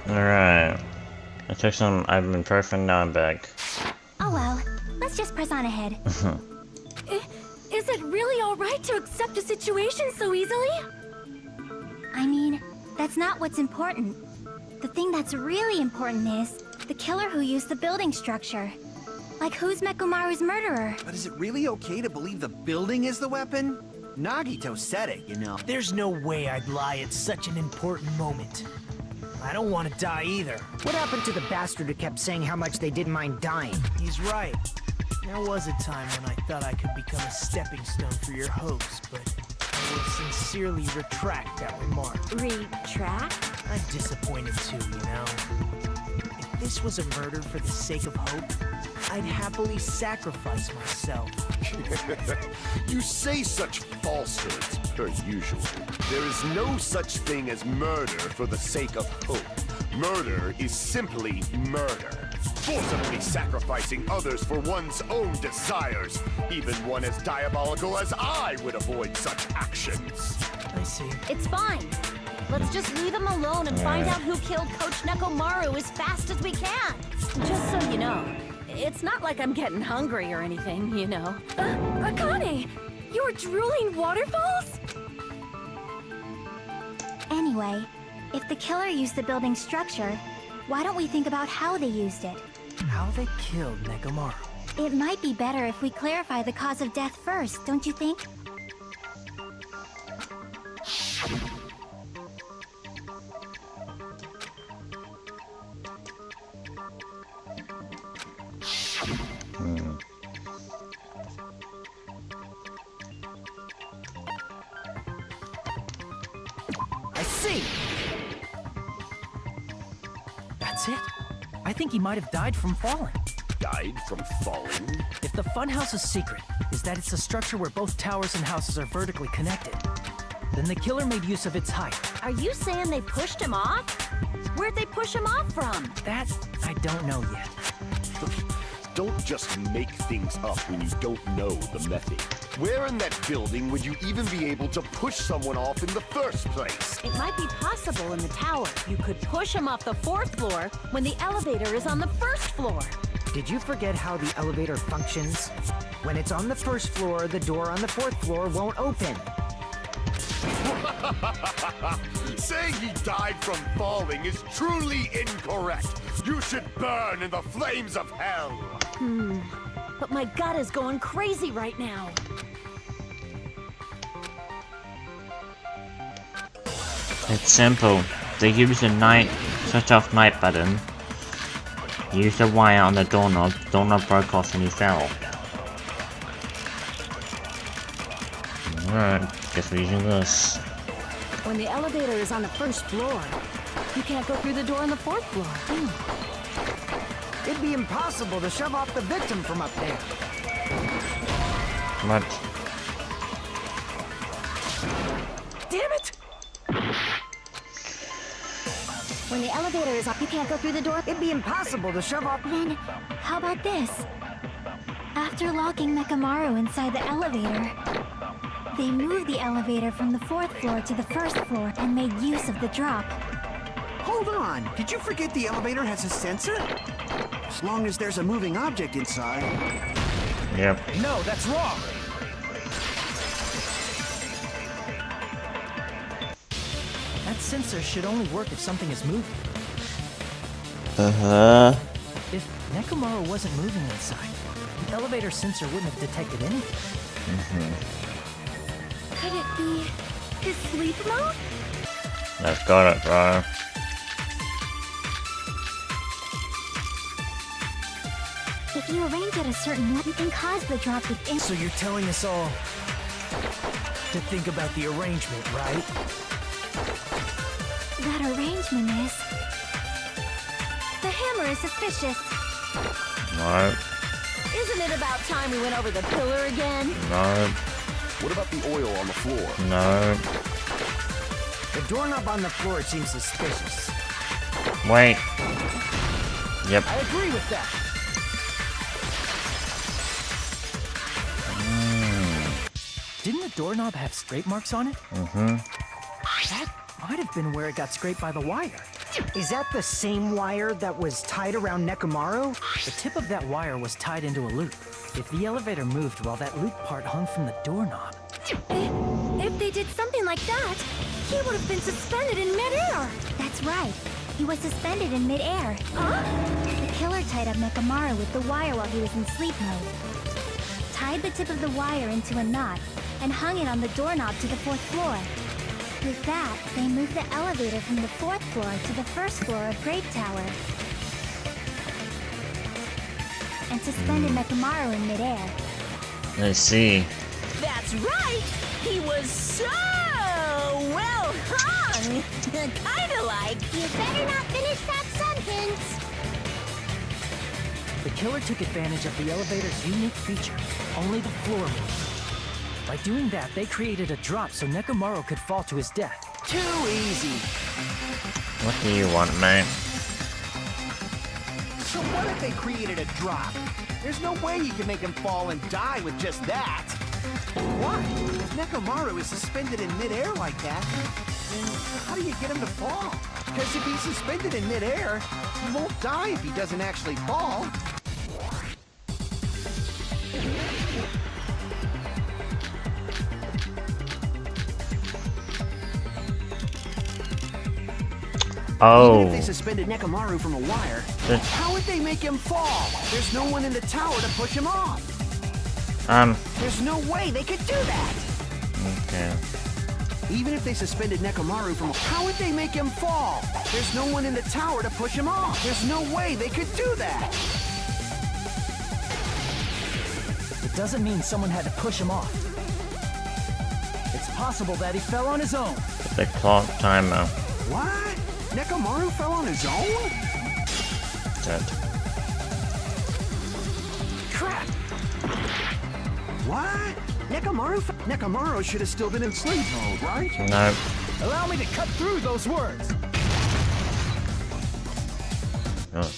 Alright. I took some ibuprofen, now I'm back. Oh well, let's just press on ahead. Is it really alright to accept a situation so easily? I mean, that's not what's important. The thing that's really important is the killer who used the building structure. Like, who's Nekomaru's murderer? But is it really okay to believe the building is the weapon? Nagito said it, you know. There's no way I'd lie at such an important moment. I don't want to die either. What happened to the bastard who kept saying how much they didn't mind dying? He's right. There was a time when I thought I could become a stepping stone for your hopes, but I will sincerely retract that remark. Retract? I'm disappointed too, you know. If this was a murder for the sake of hope, I'd happily sacrifice myself. You say such falsehoods, per usual. There is no such thing as murder for the sake of hope. Murder is simply murder. Forcibly sacrificing others for one's own desires. Even one as diabolical as I would avoid such actions. I see. It's fine. Let's just leave him alone and find out who killed Coach Nekomaru as fast as we can. Just so you know, it's not like I'm getting hungry or anything, you know. Akane! You were drooling waterfalls? Anyway, if the killer used the building structure, why don't we think about how they used it? How they killed Nekomaru. It might be better if we clarify the cause of death first, don't you think? see. That's it. I think he might have died from falling. Died from falling? If the funhouse's secret is that it's a structure where both towers and houses are vertically connected, then the killer made use of its height. Are you saying they pushed him off? Where'd they push him off from? That I don't know yet. Don't just make things up when you don't know the method. Where in that building would you even be able to push someone off in the first place? It might be possible in the tower. You could push him off the 4th floor when the elevator is on the 1st floor. Did you forget how the elevator functions? When it's on the 1st floor, the door on the 4th floor won't open. Saying he died from falling is truly incorrect. You should burn in the flames of hell. But my gut is going crazy right now. It's simple. They use the night switch off night button. Use the wire on the doorknob. Doorknob broke off and he fell. Alright, guess we're using this. When the elevator is on the 1st floor, you can't go through the door on the 4th floor. It'd be impossible to shove off the victim from up there. What? Damn it! When the elevator is up, you can't go through the door. It'd be impossible to shove off. Then, how about this? After locking Nekomaru inside the elevator, they moved the elevator from the 4th floor to the 1st floor and made use of the drop. Hold on, did you forget the elevator has a sensor? As long as there's a moving object inside. Yep. No, that's wrong! That sensor should only work if something is moving. If Nekomaru wasn't moving inside, the elevator sensor wouldn't have detected anything. Could it be his sleep mode? That's got it, bro. If you arrange it a certain way, you can cause the drop within. So you're telling us all to think about the arrangement, right? That arrangement is... The hammer is suspicious. No. Isn't it about time we went over the pillar again? No. What about the oil on the floor? No. The doorknob on the floor seems suspicious. Wait. Yep. I agree with that. Didn't the doorknob have scrape marks on it? That might have been where it got scraped by the wire. Is that the same wire that was tied around Nekomaru? The tip of that wire was tied into a loop. If the elevator moved while that loop part hung from the doorknob... If they did something like that, he would have been suspended in midair. That's right. He was suspended in midair. Huh? The killer tied up Nekomaru with the wire while he was in sleep mode. Tied the tip of the wire into a knot and hung it on the doorknob to the 4th floor. With that, they moved the elevator from the 4th floor to the 1st floor of Grape Tower. And suspended Nekomaru in midair. I see. That's right! He was so well hung! Kinda like... You better not finish that sentence. The killer took advantage of the elevator's unique feature. Only the floor moved. By doing that, they created a drop so Nekomaru could fall to his death. Too easy. What do you want, man? So what if they created a drop? There's no way you can make him fall and die with just that. Why? If Nekomaru is suspended in midair like that, then how do you get him to fall? Because if he's suspended in midair, he won't die if he doesn't actually fall. Oh. Even if they suspended Nekomaru from a wire, how would they make him fall? There's no one in the tower to push him off. There's no way they could do that. Okay. Even if they suspended Nekomaru from... How would they make him fall? There's no one in the tower to push him off. There's no way they could do that. It doesn't mean someone had to push him off. It's possible that he fell on his own. The clock timer. What? Nekomaru fell on his own? Dead. Crap! What? Nekomaru should have still been in sleep mode, right? No. Allow me to cut through those words. Oh.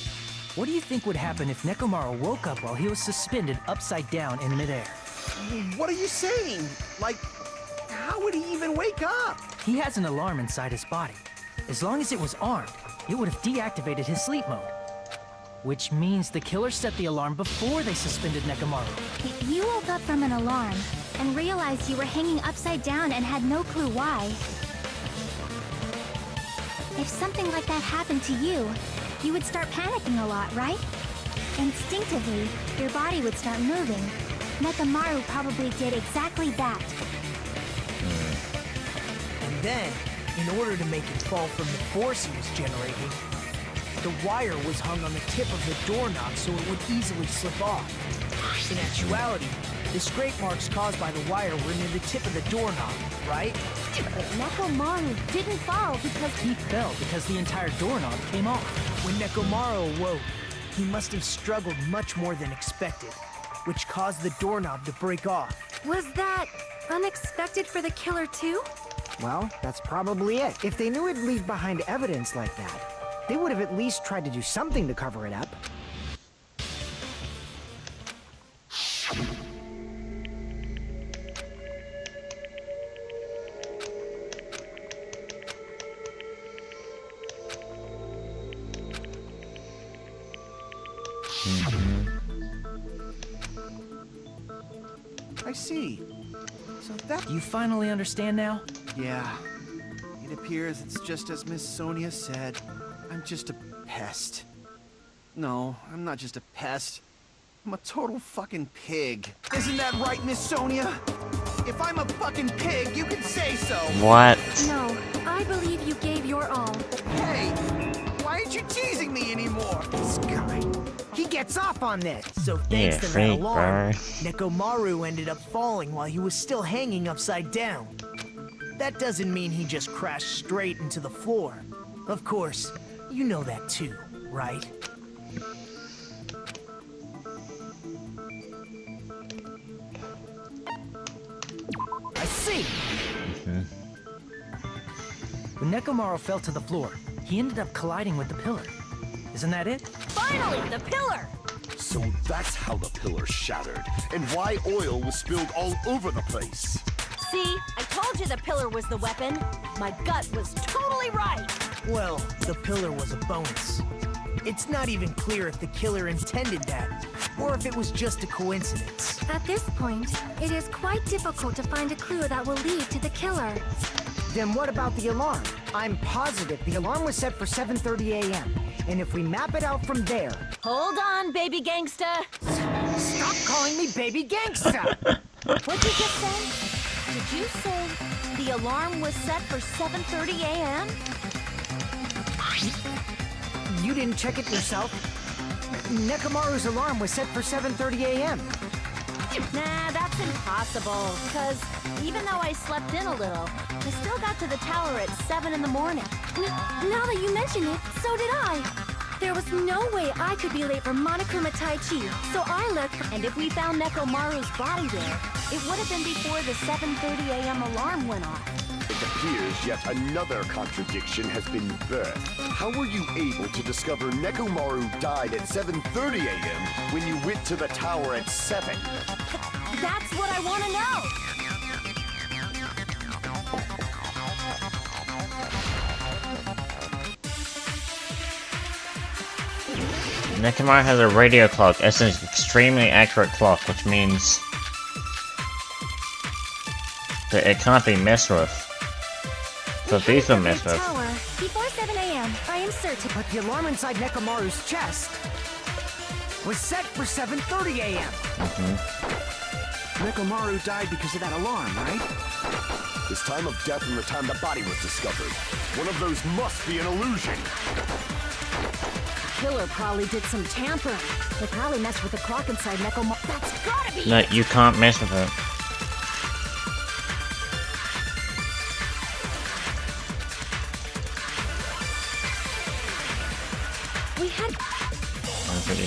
What do you think would happen if Nekomaru woke up while he was suspended upside down in midair? What are you saying? Like, how would he even wake up? He has an alarm inside his body. As long as it was armed, it would have deactivated his sleep mode. Which means the killer set the alarm before they suspended Nekomaru. You woke up from an alarm and realized you were hanging upside down and had no clue why. If something like that happened to you, you would start panicking a lot, right? Instinctively, your body would start moving. Nekomaru probably did exactly that. And then, in order to make it fall from the force he was generating, the wire was hung on the tip of the doorknob so it would easily slip off. In actuality, the scrape marks caused by the wire were near the tip of the doorknob, right? But Nekomaru didn't fall because He fell because the entire doorknob came off. When Nekomaru awoke, he must have struggled much more than expected, which caused the doorknob to break off. Was that unexpected for the killer too? Well, that's probably it. If they knew it'd leave behind evidence like that, they would have at least tried to do something to cover it up. I see. So that... You finally understand now? Yeah. It appears it's just as Miss Sonia said. I'm just a pest. No, I'm not just a pest. I'm a total fucking pig. Isn't that right, Miss Sonia? If I'm a fucking pig, you can say so. What? No, I believe you gave your all. Hey, why aren't you teasing me anymore? This guy, he gets off on this. So thanks Yeah, to that freak, alarm, bro. Nekomaru ended up falling while he was still hanging upside down. That doesn't mean he just crashed straight into the floor. Of course, you know that too, right? I see! When Nekomaru fell to the floor, he ended up colliding with the pillar. Isn't that it? finally the pillar. So that's how the pillar shattered, and why oil was spilled all over the place. See, I told you the pillar was the weapon. My gut was totally right. Well, the pillar was a bonus. It's not even clear if the killer intended that, or if it was just a coincidence. At this point, it is quite difficult to find a clue that will lead to the killer. Then what about the alarm? I'm positive the alarm was set for 7:30 a.m. And if we map it out from there... Hold on, baby gangsta. Stop calling me baby gangsta! What'd you just say? Did you say the alarm was set for 7:30 a.m.? You didn't check it yourself? Nekomaru's alarm was set for 7:30 a.m. Nah, that's impossible. Because even though I slept in a little, I still got to the tower at 7 in the morning. Now that you mention it, so did I. There was no way I could be late for Monokuma Tai Chi, so I left. And if we found Nekomaru's body there, it would have been before the 7:30 a.m. alarm went off. It appears yet another contradiction has been birthed. How were you able to discover Nekomaru died at 7:30 a.m. when you went to the tower at 7? That's what I want to know. Nekomaru has a radio clock. It's an extremely accurate clock, which means that it can't be messed with. So if these were messed with. Tower before 7 a.m. I am certain. But the alarm inside Nekomaru's chest was set for 7:30 a.m. Nekomaru died because of that alarm, right? His time of death and the time the body was discovered. One of those must be an illusion. Killer probably did some tampering. They probably messed with the clock inside Nekomaru. That's gotta be No, you can't mess with it.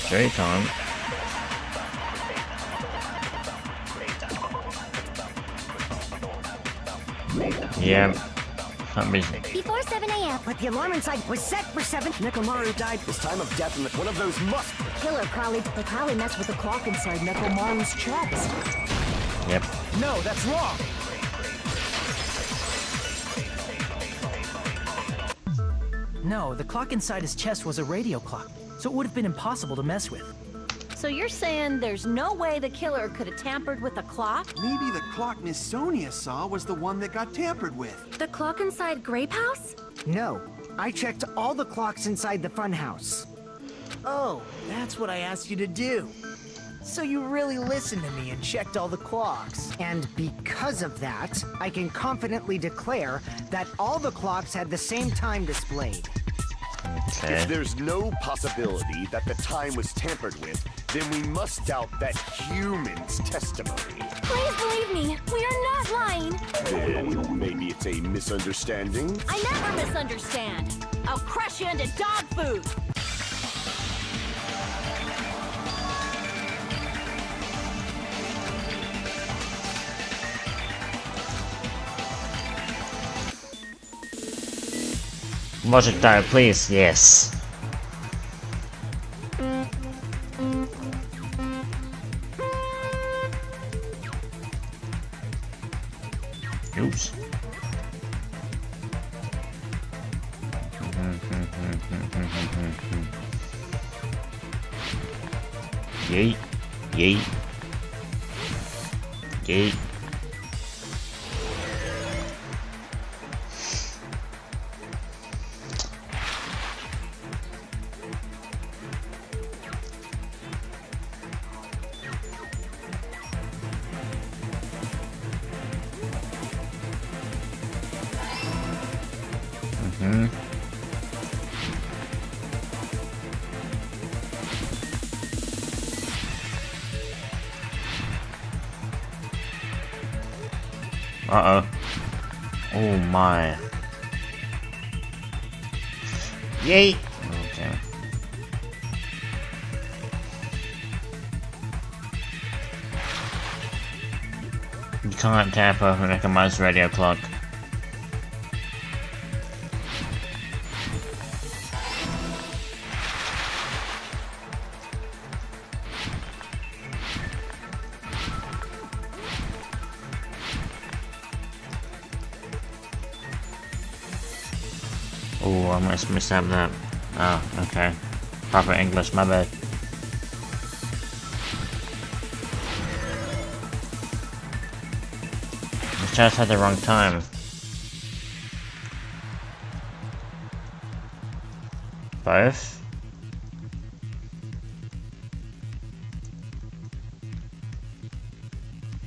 Jury time. Yeah. Can't be. Before 7 a.m. But the alarm inside was set for 7. Nekomaru died. His time of death, and one of those must. Killer probably messed with the clock inside Nekomaru's chest. Yep. No, that's wrong. No, the clock inside his chest was a radio clock, so it would have been impossible to mess with. So you're saying there's no way the killer could have tampered with the clock? Maybe the clock Miss Sonia saw was the one that got tampered with. The clock inside Grape House? No, I checked all the clocks inside the funhouse. Oh, that's what I asked you to do. So you really listened to me and checked all the clocks. And because of that, I can confidently declare that all the clocks had the same time displayed. Okay. If there's no possibility that the time was tampered with, then we must doubt that human's testimony. Please believe me, we are not lying. Then maybe it's a misunderstanding? I never misunderstand. I'll crush you into dog food. Logic die, please. Yes. Oops. Yeet. Yeet. Yeet. Uh-oh. Oh my. Yay! Okay. You can't tap over Nekomaru's radio clock. Oh, I must miss out that. Oh, okay. Proper English, my bad. I just had the wrong time. Both?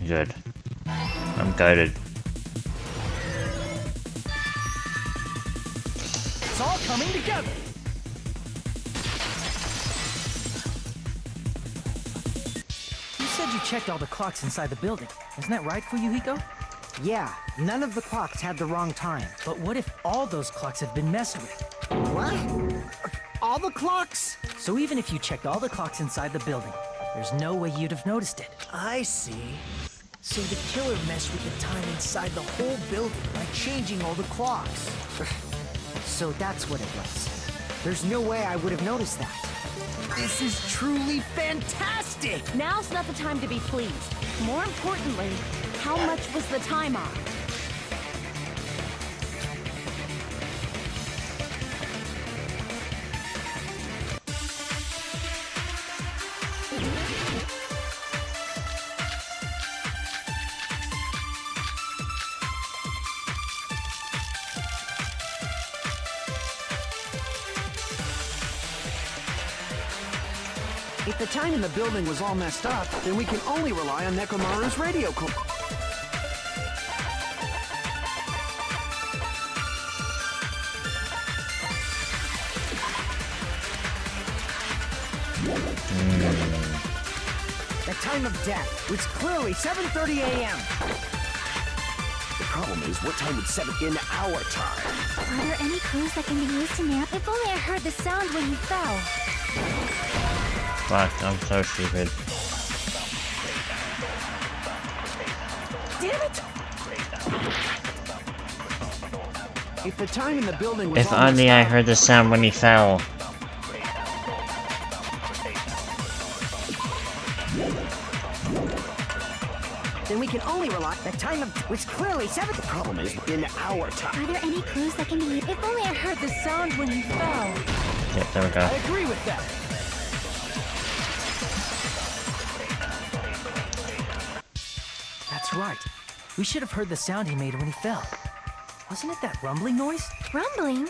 Good. I'm goated. It's all coming together. You said you checked all the clocks inside the building. Isn't that right, Fuyuhiko? Yeah, none of the clocks had the wrong time. But what if all those clocks have been messed with? What? All the clocks? So even if you checked all the clocks inside the building, there's no way you'd have noticed it. I see. So the killer messed with the time inside the whole building by changing all the clocks. So that's what it was. There's no way I would have noticed that. This is truly fantastic! Now's not the time to be pleased. More importantly, how much was the time off? If the time in the building was all messed up, then we can only rely on Nekomaru's radio call. The time of death was clearly 7:30 a.m. The problem is, what time would 7 in our time? Are there any clues that can be used to narrow? If only I heard the sound when he fell. Fuck, I'm so stupid. Damn it! If the time in the building was If only I heard the sound when he fell. Then we can only rely the time of was clearly 7. The problem is in our time. Are there any clues that can be used? If only I heard the sound when he fell. Yep, there we go. I agree with that. That's right. We should have heard the sound he made when he fell. Wasn't it that rumbling noise? Rumbling?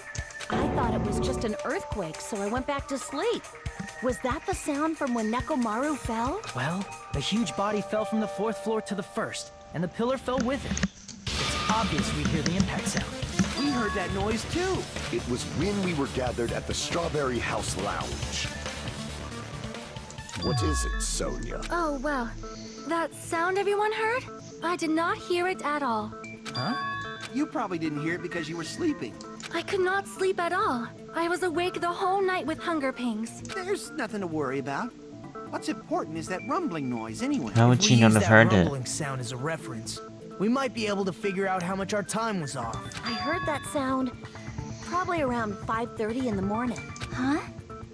I thought it was just an earthquake, so I went back to sleep. Was that the sound from when Nekomaru fell? Well, a huge body fell from the 4th floor to the 1st, and the pillar fell with it. It's obvious we'd hear the impact sound. We heard that noise too. It was when we were gathered at the Strawberry House Lounge. What is it, Sonia? Oh, well. That sound everyone heard? I did not hear it at all. Huh? You probably didn't hear it because you were sleeping. I could not sleep at all. I was awake the whole night with hunger pangs. There's nothing to worry about. What's important is that rumbling noise anyway. How would If she we not use have that heard it? rumbling sound as a reference, we might be able to figure out how much our time was off. I heard that sound probably around 5:30 in the morning. Huh?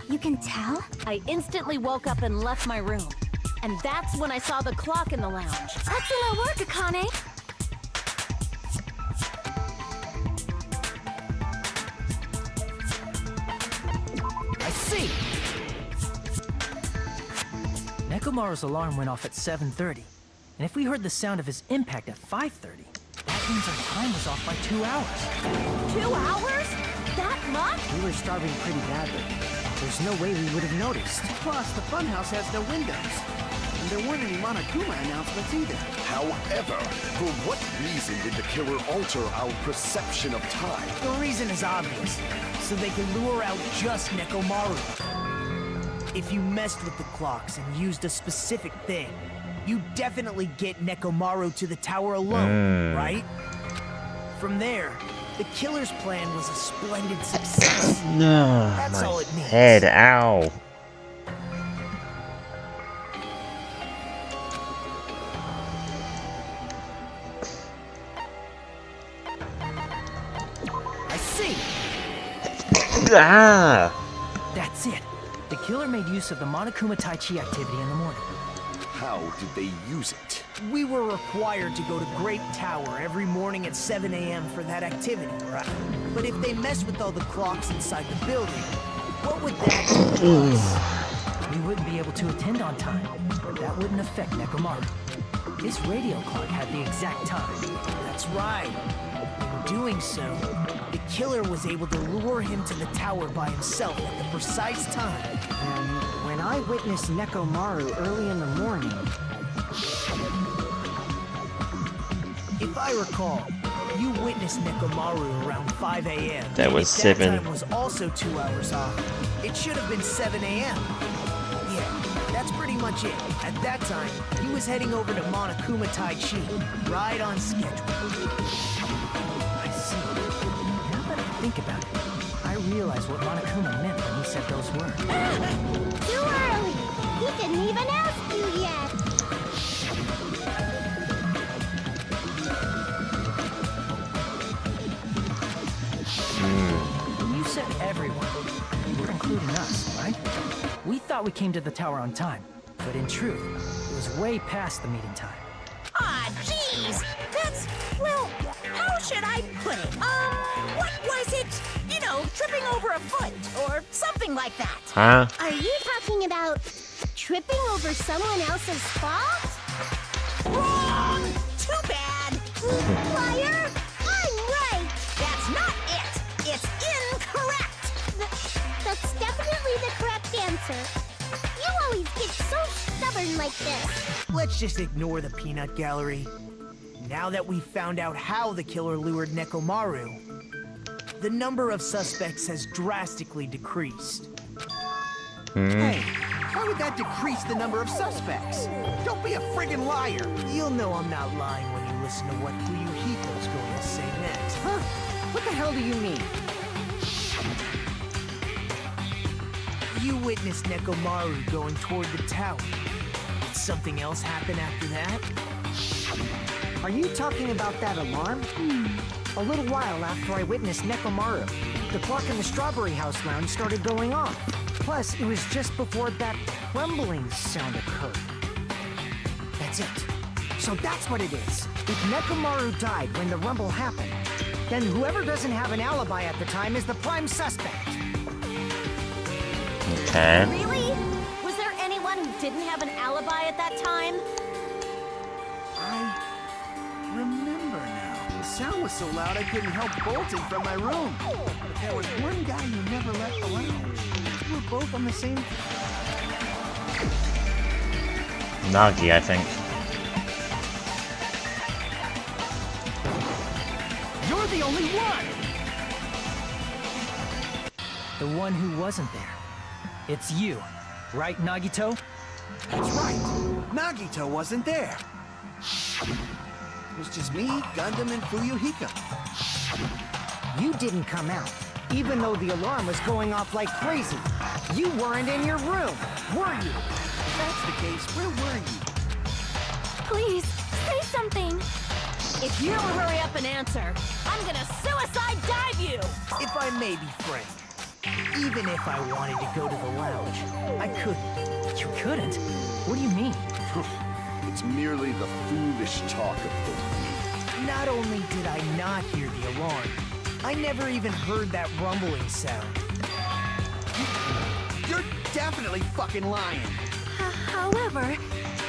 You can tell? I instantly woke up and left my room. And that's when I saw the clock in the lounge. Excellent work, Akane! I see! Nekomaru's alarm went off at 7:30, and if we heard the sound of his impact at 5:30, that means our time was off by 2 hours. 2 hours? That much? We were starving pretty badly. There's no way we would have noticed. Plus, the funhouse has no windows. And there weren't any Monokuma announcements either. However, for what reason did the killer alter our perception of time? The reason is obvious. So they can lure out just Nekomaru. If you messed with the clocks and used a specific thing, you definitely get Nekomaru to the tower alone, right? From there, the killer's plan was a splendid success. No, That's all my it means. head, ow. I see! Ah! That's it. The killer made use of the Monokuma Tai Chi activity in the morning. How did they use it? We were required to go to Great Tower every morning at 7 a.m. for that activity, right? But if they messed with all the clocks inside the building, what would that do to us? We wouldn't be able to attend on time, but that wouldn't affect Nekomaru. His radio clock had the exact time. That's right. In doing so, the killer was able to lure him to the tower by himself at the precise time. And when I witnessed Nekomaru early in the morning, If I recall, you witnessed Nekomaru around 5 a.m. That was If 7. That time was also 2 hours off. It should have been 7 a.m. Yeah, that's pretty much it. At that time, he was heading over to Monokuma Tai Chi, right on schedule. I see. Now that I think about it, I realize what Monokuma meant when he said those words. Too early. He didn't even ask you yet. When you said everyone, you were including us, right? We thought we came to the tower on time, but in truth, it was way past the meeting time. Ah, jeez. That's, well, how should I put it? What was it? You know, tripping over a foot or something like that. Huh? Are you talking about tripping over someone else's fault? Wrong! Too bad. Liar! I'm right! That's not it. It's incorrect. That's definitely the correct answer. You always get so stubborn like this. Let's just ignore the peanut gallery. Now that we've found out how the killer lured Nekomaru, the number of suspects has drastically decreased. Hey, why would that decrease the number of suspects? Don't be a friggin' liar. You'll know I'm not lying when you listen to what Fuyuhito's going to say next. huh? What the hell do you mean? You witnessed Nekomaru going toward the tower. Did something else happen after that? Are you talking about that alarm? A little while after I witnessed Nekomaru, the clock in the Strawberry House lounge started going off. Plus, it was just before that rumbling sound occurred. That's it. So that's what it is. If Nekomaru died when the rumble happened, then whoever doesn't have an alibi at the time is the prime suspect. Okay. Really? Was there anyone who didn't have an alibi at that time? I remember now. The sound was so loud I couldn't help bolting from my room. But there was one guy who never left the lounge. We were both on the same... Nagi, I think. You're the only one! The one who wasn't there. It's you, right, Nagito? That's right. Nagito wasn't there. It was just me, Gundam, and Fuyuhiko. You didn't come out, even though the alarm was going off like crazy. You weren't in your room, were you? If that's the case, where were you? Please, say something. If you don't hurry up and answer, I'm gonna suicide dive you! If I may be frank, even if I wanted to go to the lounge, I couldn't. You couldn't? What do you mean? It's merely the foolish talk of the weak. Not only did I not hear the alarm, I never even heard that rumbling sound. You're definitely fucking lying. However,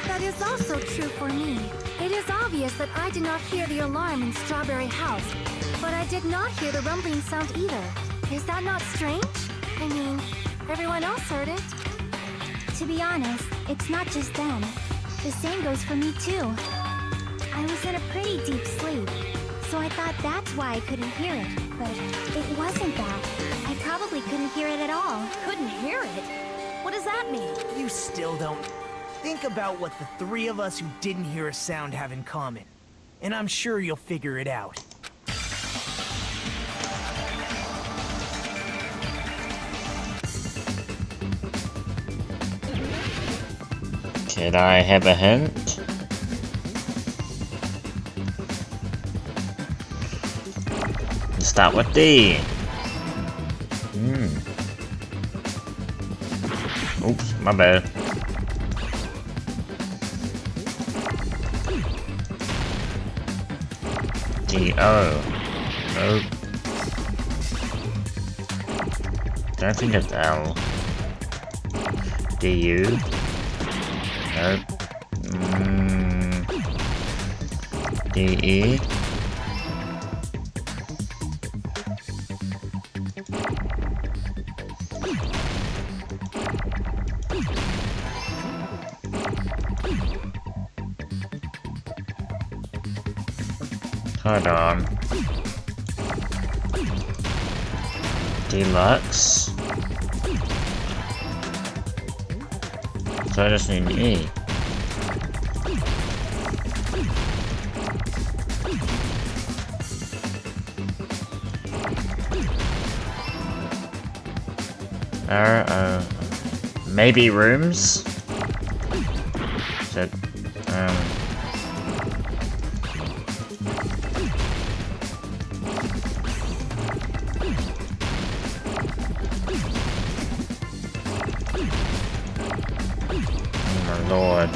that is also true for me. It is obvious that I did not hear the alarm in Strawberry House, but I did not hear the rumbling sound either. Is that not strange? I mean, everyone else heard it. To be honest, it's not just them. The same goes for me too. I was in a pretty deep sleep, so I thought that's why I couldn't hear it. But it wasn't that. I probably couldn't hear it at all. Couldn't hear it? What does that mean? You still don't. Think about what the three of us who didn't hear a sound have in common. And I'm sure you'll figure it out. Could I have a hint? Let's start with D. Oops, my bad. D-O. Nope. Don't think it's L. D-U. Nope. D-E. Hold on. Deluxe. So I just need E. Maybe rooms? That, oh my lord.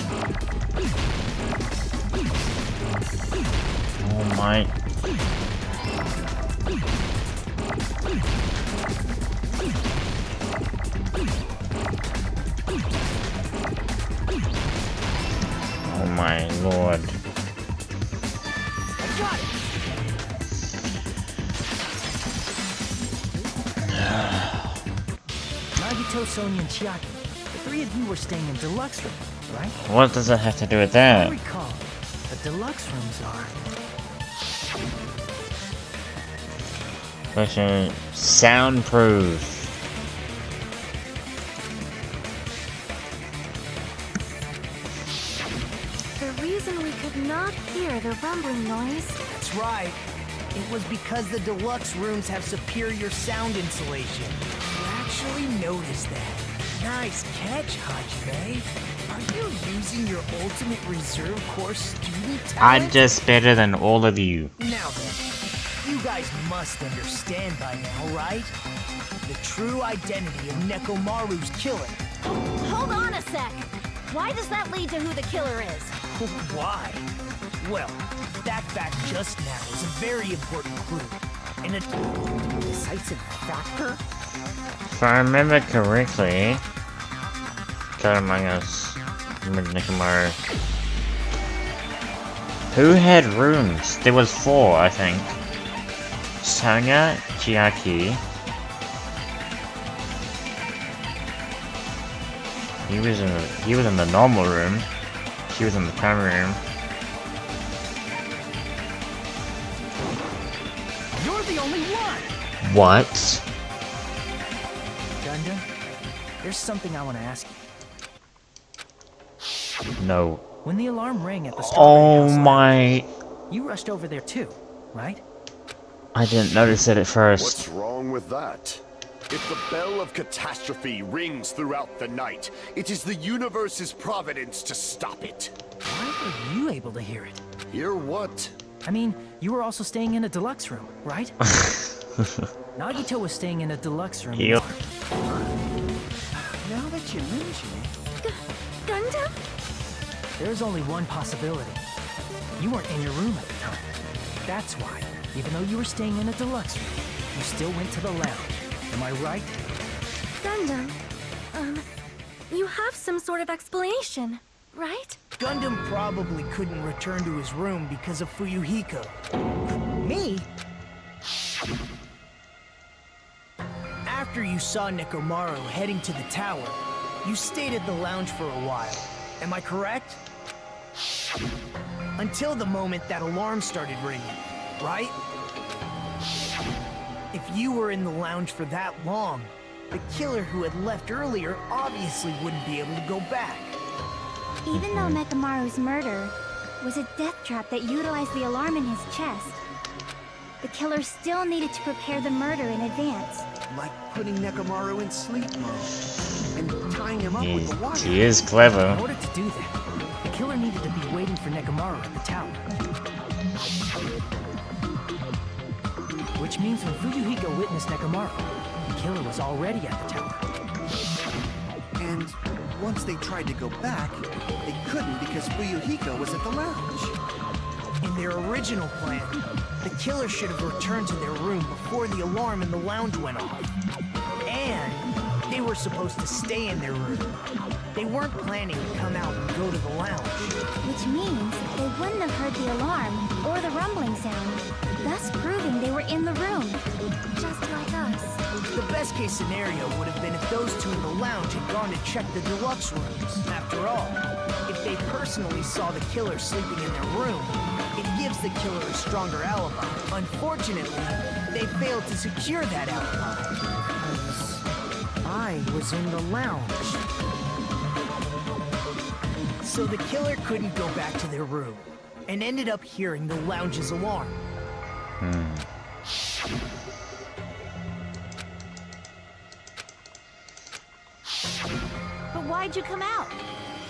Oh my. Oh my lord. I got it! Nagito, Sonia, and Chiaki. The three of you were staying in deluxe room, right? What does it have to do with I that? recall, the deluxe rooms are... Question: soundproof. The reason we could not hear the rumbling noise. That's right. It was because the deluxe rooms have superior sound insulation. You actually noticed that. Nice catch, Hajime. Are you using your ultimate reserve corps student talent? I'm just better than all of you. Now then, you guys must understand by now, right? The true identity of Nekomaru's killer. Hold on a sec. Why does that lead to who the killer is? Why? Well, that fact just now is a very important clue. And a decisive factor? If I remember correctly, God Among Us, Nekomaru. Who had rooms? There was 4, I think. Sonia, Chiaki. He was in the normal room. She was in the primary room. You're the only one! What? Gundam, there's something I want to ask you. No. When the alarm rang at the strawberry house, My... you rushed over there too, right? I didn't notice it at first. What's wrong with that? If the bell of catastrophe rings throughout the night, it is the universe's providence to stop it. Why were you able to hear it? Hear what? I mean, you were also staying in a deluxe room, right? Nagito was staying in a deluxe room. Yep. Now that you mention it, Gundam? There's only one possibility. You weren't in your room at the time. That's why, even though you were staying in a deluxe room, you still went to the lounge. Am I right? Gundam, you have some sort of explanation, right? Gundam probably couldn't return to his room because of Fuyuhiko. Me? After you saw Nekomaru heading to the tower, you stayed at the lounge for a while. Am I correct? Until the moment that alarm started ringing, right? If you were in the lounge for that long, the killer who had left earlier obviously wouldn't be able to go back. Even though Nekomaru's murder was a death trap that utilized the alarm in his chest, the killer still needed to prepare the murder in advance. like putting Nekomaru in sleep mode and tying him up with the wire. He is clever. In order to do that, the killer needed to be waiting for Nekomaru at the tower. Which means when Fuyuhiko witnessed Nekomaru, the killer was already at the tower. And once they tried to go back, they couldn't because Fuyuhiko was at the lounge. In their original plan, the killer should have returned to their room before the alarm in the lounge went off. And they were supposed to stay in their room. They weren't planning to come out and go to the lounge. Which means they wouldn't have heard the alarm or the rumbling sound, thus proving they were in the room. Just like us. The best case scenario would have been if those two in the lounge had gone to check the deluxe rooms. After all, if they personally saw the killer sleeping in their room, it gives the killer a stronger alibi. Unfortunately, they failed to secure that alibi. Because I was in the lounge. So the killer couldn't go back to their room, and ended up hearing the lounge's alarm. But why'd you come out?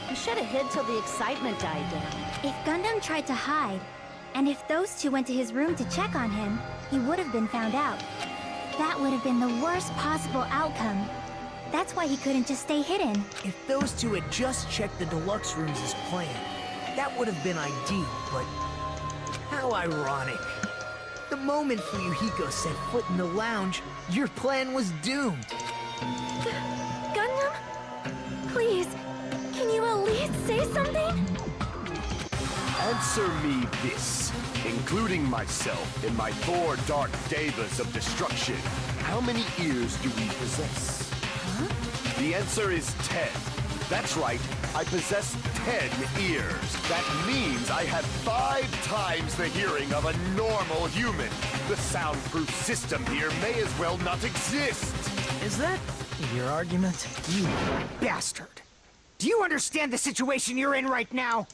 You should have hid till the excitement died down. If Gundam tried to hide, and if those two went to his room to check on him, he would have been found out. That would have been the worst possible outcome. That's why he couldn't just stay hidden. If those two had just checked the deluxe rooms as planned, that would have been ideal, but how ironic. The moment Fuyuhiko set foot in the lounge, your plan was doomed. Gundam? Please, can you at least say something? Answer me this, including myself in my 4 dark devas of destruction. How many ears do we possess? Huh? The answer is 10. That's right, I possess 10 ears. That means I have 5 times the hearing of a normal human. The soundproof system here may as well not exist. Is that your argument? You bastard! Do you understand the situation you're in right now?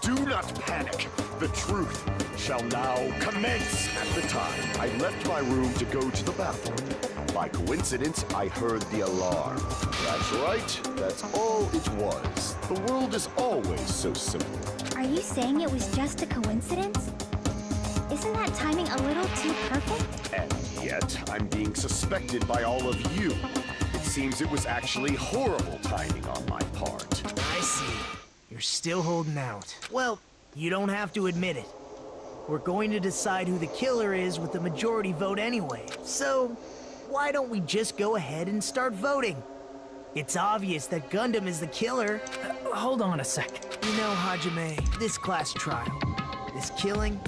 Do not panic. The truth shall now commence. At the time, I left my room to go to the bathroom. By coincidence, I heard the alarm. That's right. That's all it was. The world is always so simple. Are you saying it was just a coincidence? Isn't that timing a little too perfect? And yet, I'm being suspected by all of you. It seems it was actually horrible timing on my part. I see. You're still holding out. Well, you don't have to admit it. We're going to decide who the killer is with the majority vote anyway. So, why don't we just go ahead and start voting? It's obvious that Gundam is the killer. Hold on a sec. You know, Hajime, this class trial, this killing,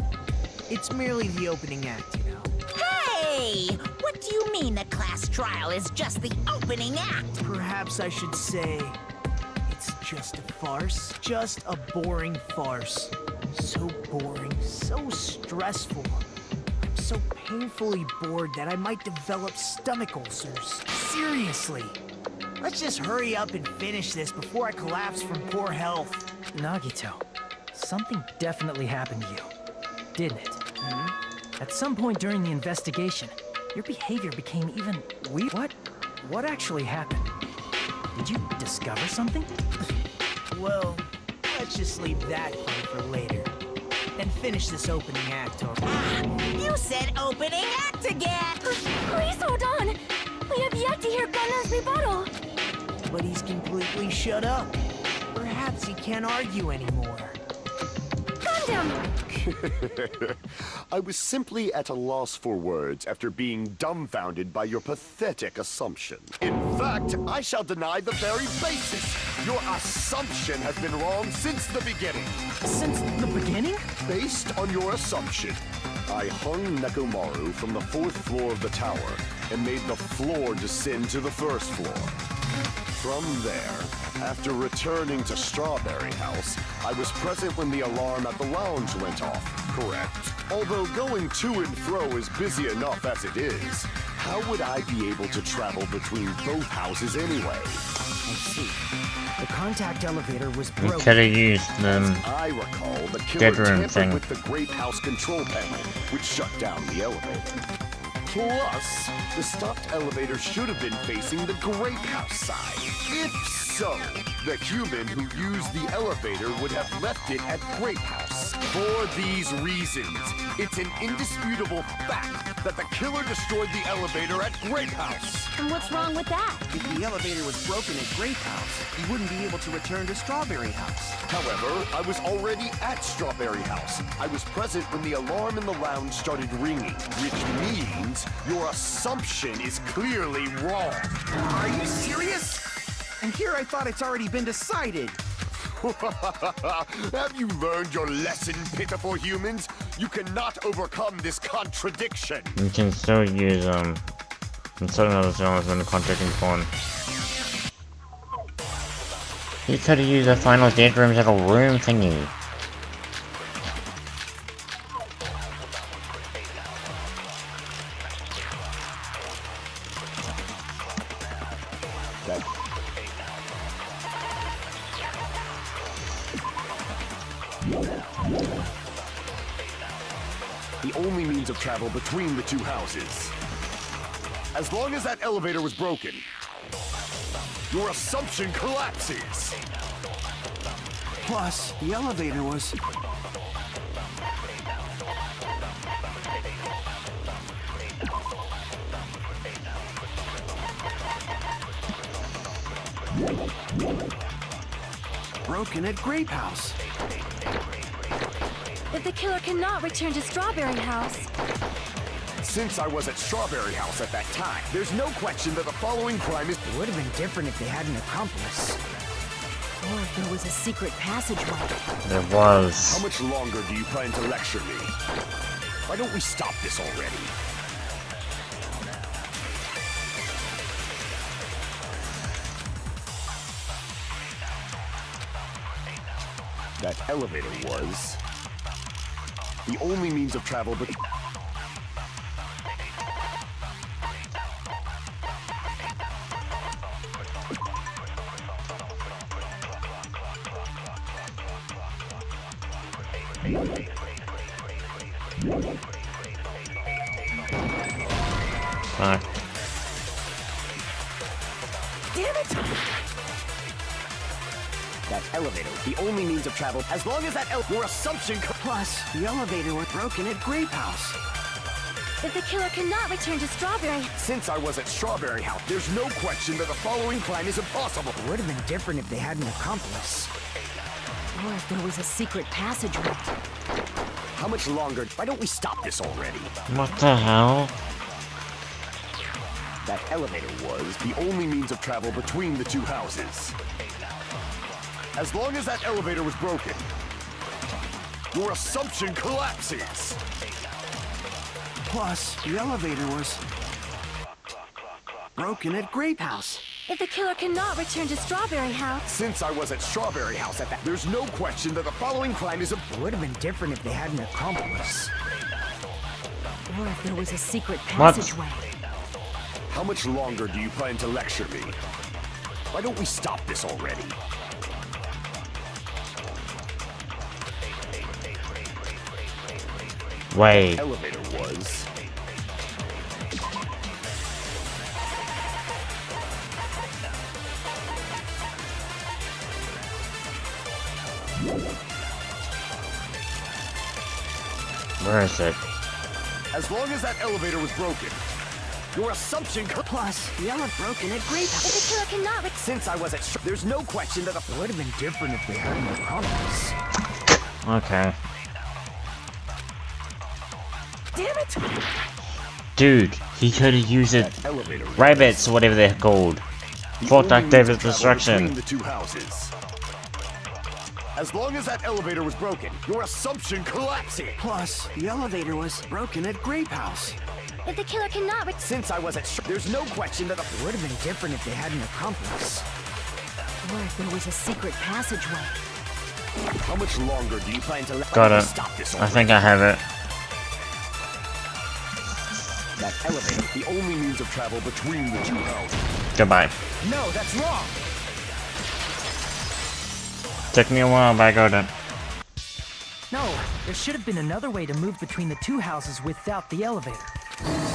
it's merely the opening act, you know. Hey! What do you mean the class trial is just the opening act? Perhaps I should say it's just a farce. Just a boring farce. So boring, so stressful. I'm so painfully bored that I might develop stomach ulcers. Seriously. Let's just hurry up and finish this before I collapse from poor health. Nagito, something definitely happened to you, didn't it? At some point during the investigation, your behavior became even weird. What actually happened? Did you discover something? Well, let's just leave that fun for later. And finish this opening act, or... You said opening act again! Please hold on! We have yet to hear Gundam's rebuttal! But he's completely shut up. Perhaps he can't argue anymore. Gundam! I was simply at a loss for words after being dumbfounded by your pathetic assumption. In fact, I shall deny the very basis. Your assumption has been wrong since the beginning. Since the beginning? Based on your assumption, I hung Nekomaru from the 4th floor of the tower and made the floor descend to the 1st floor. From there, after returning to Strawberry House, I was present when the alarm at the lounge went off, correct? Although going to and fro is busy enough as it is, how would I be able to travel between both houses anyway? I see. The contact elevator was We broken. could have used them. I recall the killer Bedroom tampered thing. with the Grape House control panel, which shut down the elevator. Plus, the stopped elevator should have been facing the Grape House side. If so, the human who used the elevator would have left it at Grape House. For these reasons, it's an indisputable fact that the killer destroyed the elevator at Grape House. And what's wrong with that? If the elevator was broken at Grape House, he wouldn't be able to return to Strawberry House. However, I was already at Strawberry House. I was present when the alarm in the lounge started ringing, which means your assumption is clearly wrong. Are you serious? And here I thought it's already been decided. Have you learned your lesson, pitiful humans? You cannot overcome this contradiction. You can still use in certain other genres when contracting form. You could have used the final dead rooms as a room thingy. The only means of travel between the two houses. As long as that elevator was broken, your assumption collapses. Plus, the elevator was... broken at Grape House. If the killer cannot return to Strawberry House, Since I was at Strawberry House at that time, there's no question that the following crime is... It would have been different if they had an accomplice. Or if there was a secret passageway. There was. How much longer do you plan to lecture me? Why don't we stop this already? That elevator was the only means of travel, but... Fuck. That elevator, the only means of travel, as long as that your assumption. Plus, the elevator was broken at Grape House. If the killer cannot return to Strawberry, Since I was at Strawberry House, there's no question that the following climb is impossible. It would have been different if they had an accomplice. Or if there was a secret passageway. How much longer? Why don't we stop this already? What the hell? That elevator was the only means of travel between the two houses. As long as that elevator was broken, your assumption collapses. Plus, the elevator was broken at Grape House. if the killer cannot return to Strawberry House, Since I was at Strawberry House at that, there's no question that the following climb is It would have been different if they had an accomplice. Or if there was a secret What? passageway. How much longer do you plan to lecture me? Why don't we stop this already? Wait. Elevator was. Where is it? As long as that elevator was broken, your assumption. Plus, the elevator broken at Grape House. if the killer cannot Since I was at there's no question that the It would have been different if they had an accomplice. Okay. damn it! Dude, he could have used it. That elevator was Rabbits, whatever they're called. the Fort only means David's of travel destruction. between the two houses. As long as that elevator was broken, your assumption collapsing. Plus, the elevator was broken at Grape House. if the killer cannot Since I was at there's no question that the It would have been different if they had an accomplice. Or if there was a secret passageway. How much longer do you plan to let Got it. stop this I already? think I have it. That elevator, the only means of travel between the two houses. Goodbye. No, that's wrong. Took me a while, but I got it. No, there should have been another way to move between the two houses without the elevator.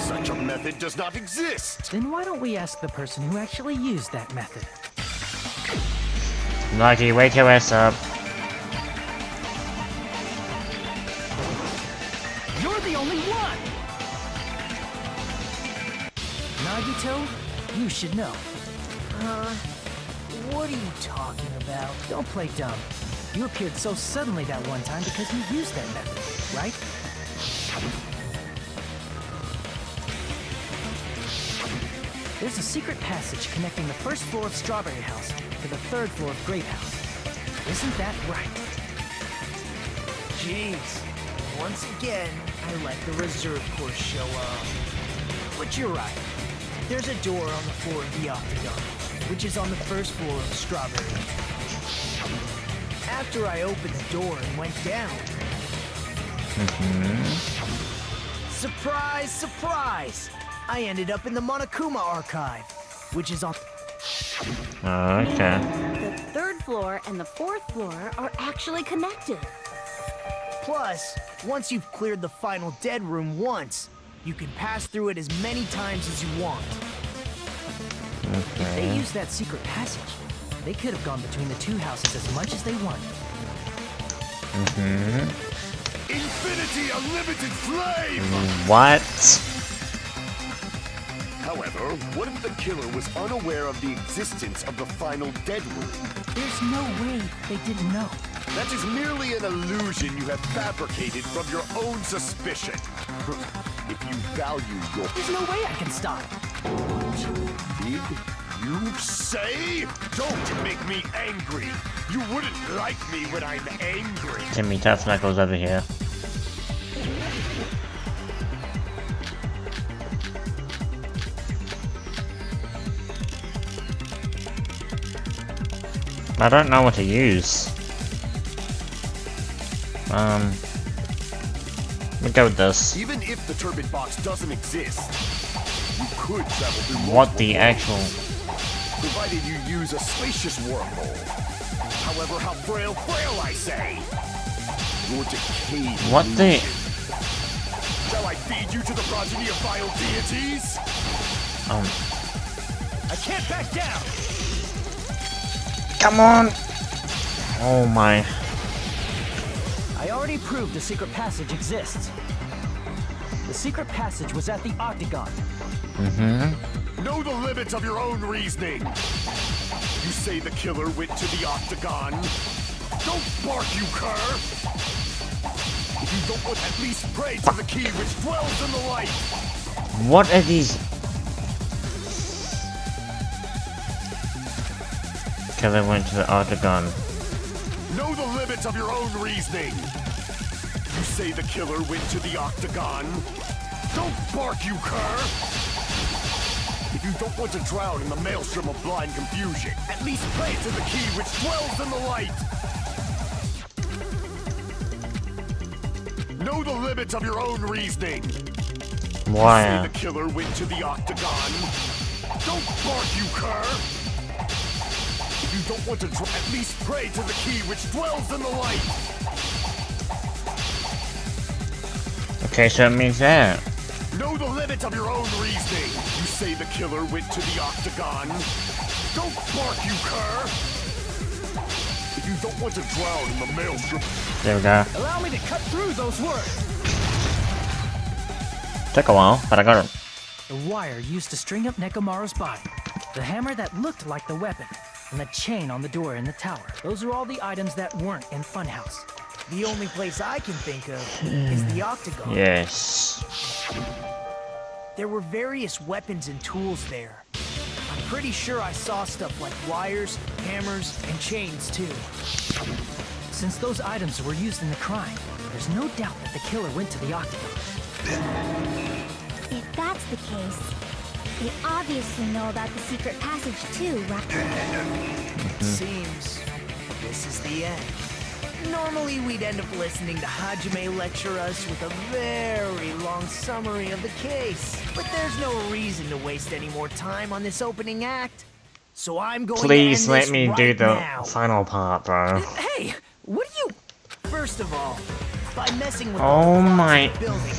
Such a method does not exist. Then why don't we ask the person who actually used that method? Lucky, wake your ass up. You're the only one! Nagito, you should know. What are you talking about? Don't play dumb. You appeared so suddenly that one time because you used that method, right? There's a secret passage connecting the first floor of Strawberry House to the third floor of Grape House. Isn't that right? Jeez. Once again, I let the reserve course show up. But you're right. There's a door on the floor of the Octagon, which is on the first floor of Strawberry. After I opened the door and went down, surprise, surprise! I ended up in the Monokuma archive, which is on. Okay. The third floor and the fourth floor are actually connected. Plus, once you've cleared the final dead room once, you can pass through it as many times as you want. If they Okay. used that secret passage, they could have gone between the two houses as much as they wanted. Infinity Unlimited Flame! What? However, what if the killer was unaware of the existence of the final dead room? There's no way they didn't know. That is merely an illusion you have fabricated from your own suspicion. If you value your... There's no way I can stop. Did you say? Don't make me angry. You wouldn't like me when I'm angry. Timmy Tough Knuckles over here. I don't know what to use. We'll go with this. Even if the turbid box doesn't exist, you could travel through What the multiple actual... provided you use a spacious wormhole. However, how frail, I say! Your decayed What the... illusion. Shall I feed you to the progeny of vile deities? I can't back down! Come on! Oh my. I already proved the secret passage exists. The secret passage was at the Octagon. Know the limits of your own reasoning. You say the killer went to the Octagon. Don't bark, you cur! If you don't want, at least pray to the key which dwells in the light. What are these? Killer went to the Octagon. Know the limits of your own reasoning. You say the killer went to the Octagon. Don't bark, you cur! If you don't want to drown in the maelstrom of blind confusion, at least pray to the key which dwells in the light. Know the limits of your own reasoning. Why? You say the killer went to the Octagon. Don't bark, you cur! If you don't want to at least pray to the key which dwells in the light. Okay, so it means that. Know the limits of your own reasoning. You say the killer went to the Octagon. Don't bark, you cur! If you don't want to drown in the maelstrom. There we go. Allow me to cut through those words. Took a while, but I got it. The wire used to string up Nekomaru's body, the hammer that looked like the weapon, and the chain on the door in the tower. Those are all the items that weren't in Funhouse. The only place I can think of is the Octagon. Yes. There were various weapons and tools there. I'm pretty sure I saw stuff like wires, hammers, and chains too. Since those items were used in the crime, there's no doubt that the killer went to the Octagon. If that's the case, they obviously know about the secret passage too, right? Seems this is the end. Normally we'd end up listening to Hajime lecture us with a very long summary of the case. But there's no reason to waste any more time on this opening act. So I'm going Please to end let this me right do the now. final part, bro. Hey, what are you? First of all, by messing with Oh the my. building,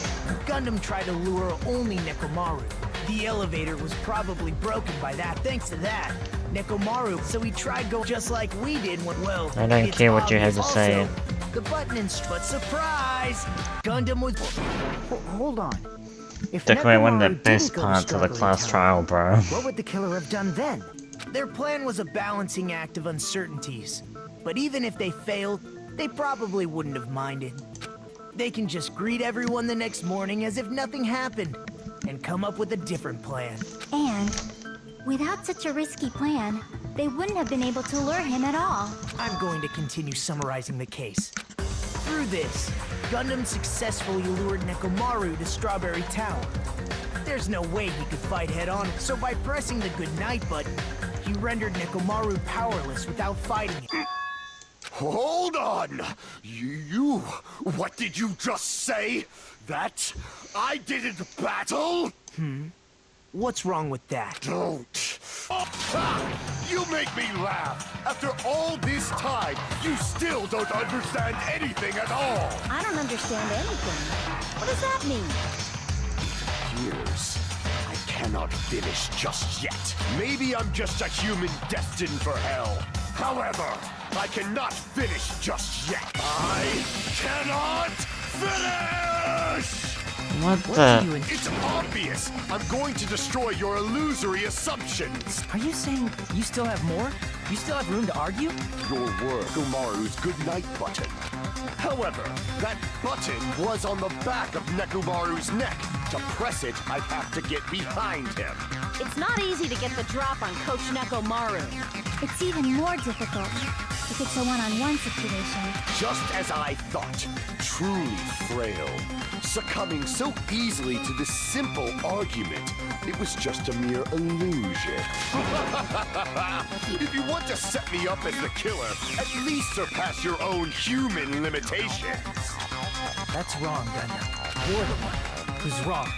Gundam tried to lure only Nekomaru. The elevator was probably broken by that. Thanks to that, Nekomaru. So he tried go just like we did when, well, I don't it's care what you have to obvious say. also, the button and but surprise, Gundam was. Hold on. If Definitely one of the Nekomaru best didn't go to parts of the Strawberry class Tower, trial, bro. what would the killer have done then? Their plan was a balancing act of uncertainties. But even if they failed, they probably wouldn't have minded. They can just greet everyone the next morning as if nothing happened, and come up with a different plan. And without such a risky plan, they wouldn't have been able to lure him at all. I'm going to continue summarizing the case. Through this, Gundam successfully lured Nekomaru to Strawberry Tower. There's no way he could fight head-on, so by pressing the goodnight button, he rendered Nekomaru powerless without fighting it. Hold on! You... What did you just say? That I didn't battle? What's wrong with that? Don't. You make me laugh. After all this time, you still don't understand anything at all. I don't understand anything. What does that mean? Years. I cannot finish just yet. Maybe I'm just a human destined for hell. However, I cannot finish just yet. I cannot finish! What the? It's obvious. I'm going to destroy your illusory assumptions. Are you saying you still have more? You still have room to argue? Your word, Nekomaru's goodnight button. However, that button was on the back of Nekomaru's neck. To press it, I'd have to get behind him. It's not easy to get the drop on Coach Nekomaru. It's even more difficult if it's a one-on-one situation. Just as I thought, truly frail. Succumbing so easily to this simple argument, it was just a mere illusion. If you want to set me up as the killer, at least surpass your own human limitations. That's wrong, Gundam. You're the one who's wrong.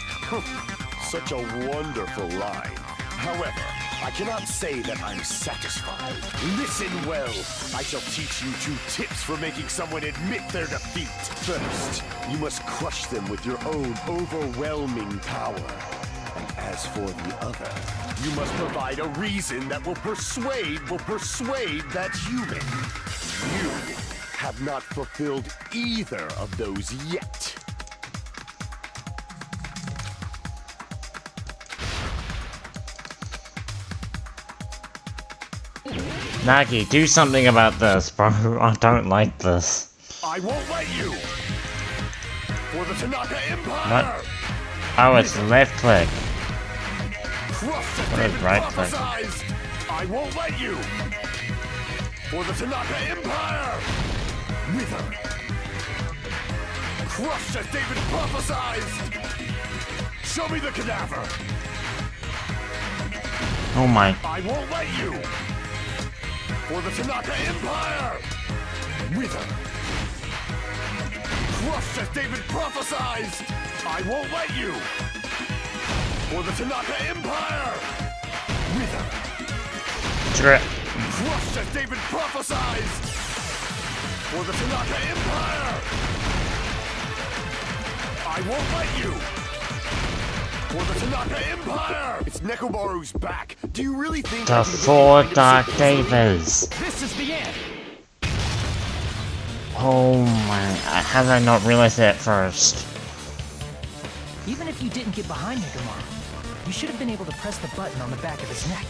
Such a wonderful line. However, I cannot say that I'm satisfied. Listen well. I shall teach you 2 tips for making someone admit their defeat. First, you must crush them with your own overwhelming power. And As for the other, you must provide a reason that will persuade that human. You have not fulfilled either of those yet. Nagi, do something about this, bro. I don't like this. I won't let you! For the Tanaka Empire! What? Oh, it's left click. What is right click? I won't let you! For the Tanaka Empire! Wither! Crushed as David prophesied! Show me the cadaver! Oh my. I won't let you! For the Tanaka Empire! Wither! Crushed as David prophesied! I won't let you! For the Tanaka Empire! Wither! Crushed as David prophesied! For the Tanaka Empire! I won't let you! For the Tanaka Empire! It's Nekomaru's back. Do you really think the 4 Dark Davers? This is the end. Oh my, how did I not realize that first? Even if you didn't get behind Nekomaru, you should have been able to press the button on the back of his neck.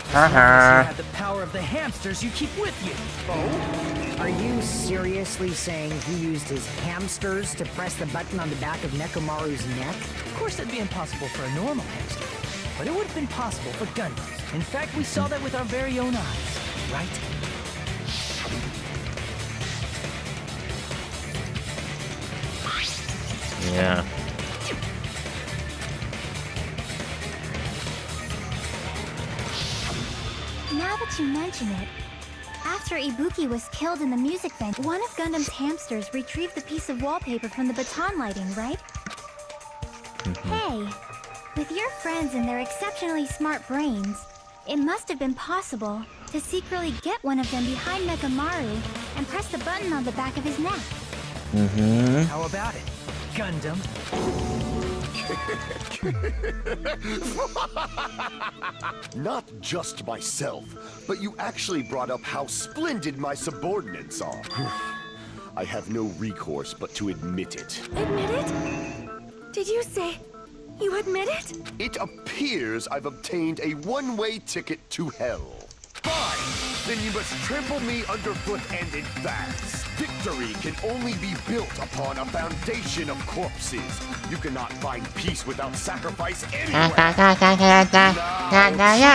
As long as you had the power of the hamsters you keep with you. Oh? Are you seriously saying he used his hamsters to press the button on the back of Nekomaru's neck? Of course it'd be impossible for a normal hamster, but it would have been possible for Gundam. In fact, we saw that with our very own eyes, right? Yeah. Now that you mention it, after Ibuki was killed in the music venue, one of Gundam's hamsters retrieved the piece of wallpaper from the baton lighting, right? Hey, with your friends and their exceptionally smart brains, it must have been possible to secretly get one of them behind Nekomaru and press the button on the back of his neck. How about it, Gundam? Not just myself, but you actually brought up how splendid my subordinates are. I have no recourse but to admit it. Admit it? Did you say you admit it? It appears I've obtained a one-way ticket to hell. Fine! Then you must trample me underfoot and advance. Victory can only be built upon a foundation of corpses. You cannot find peace without sacrifice anywhere. Now,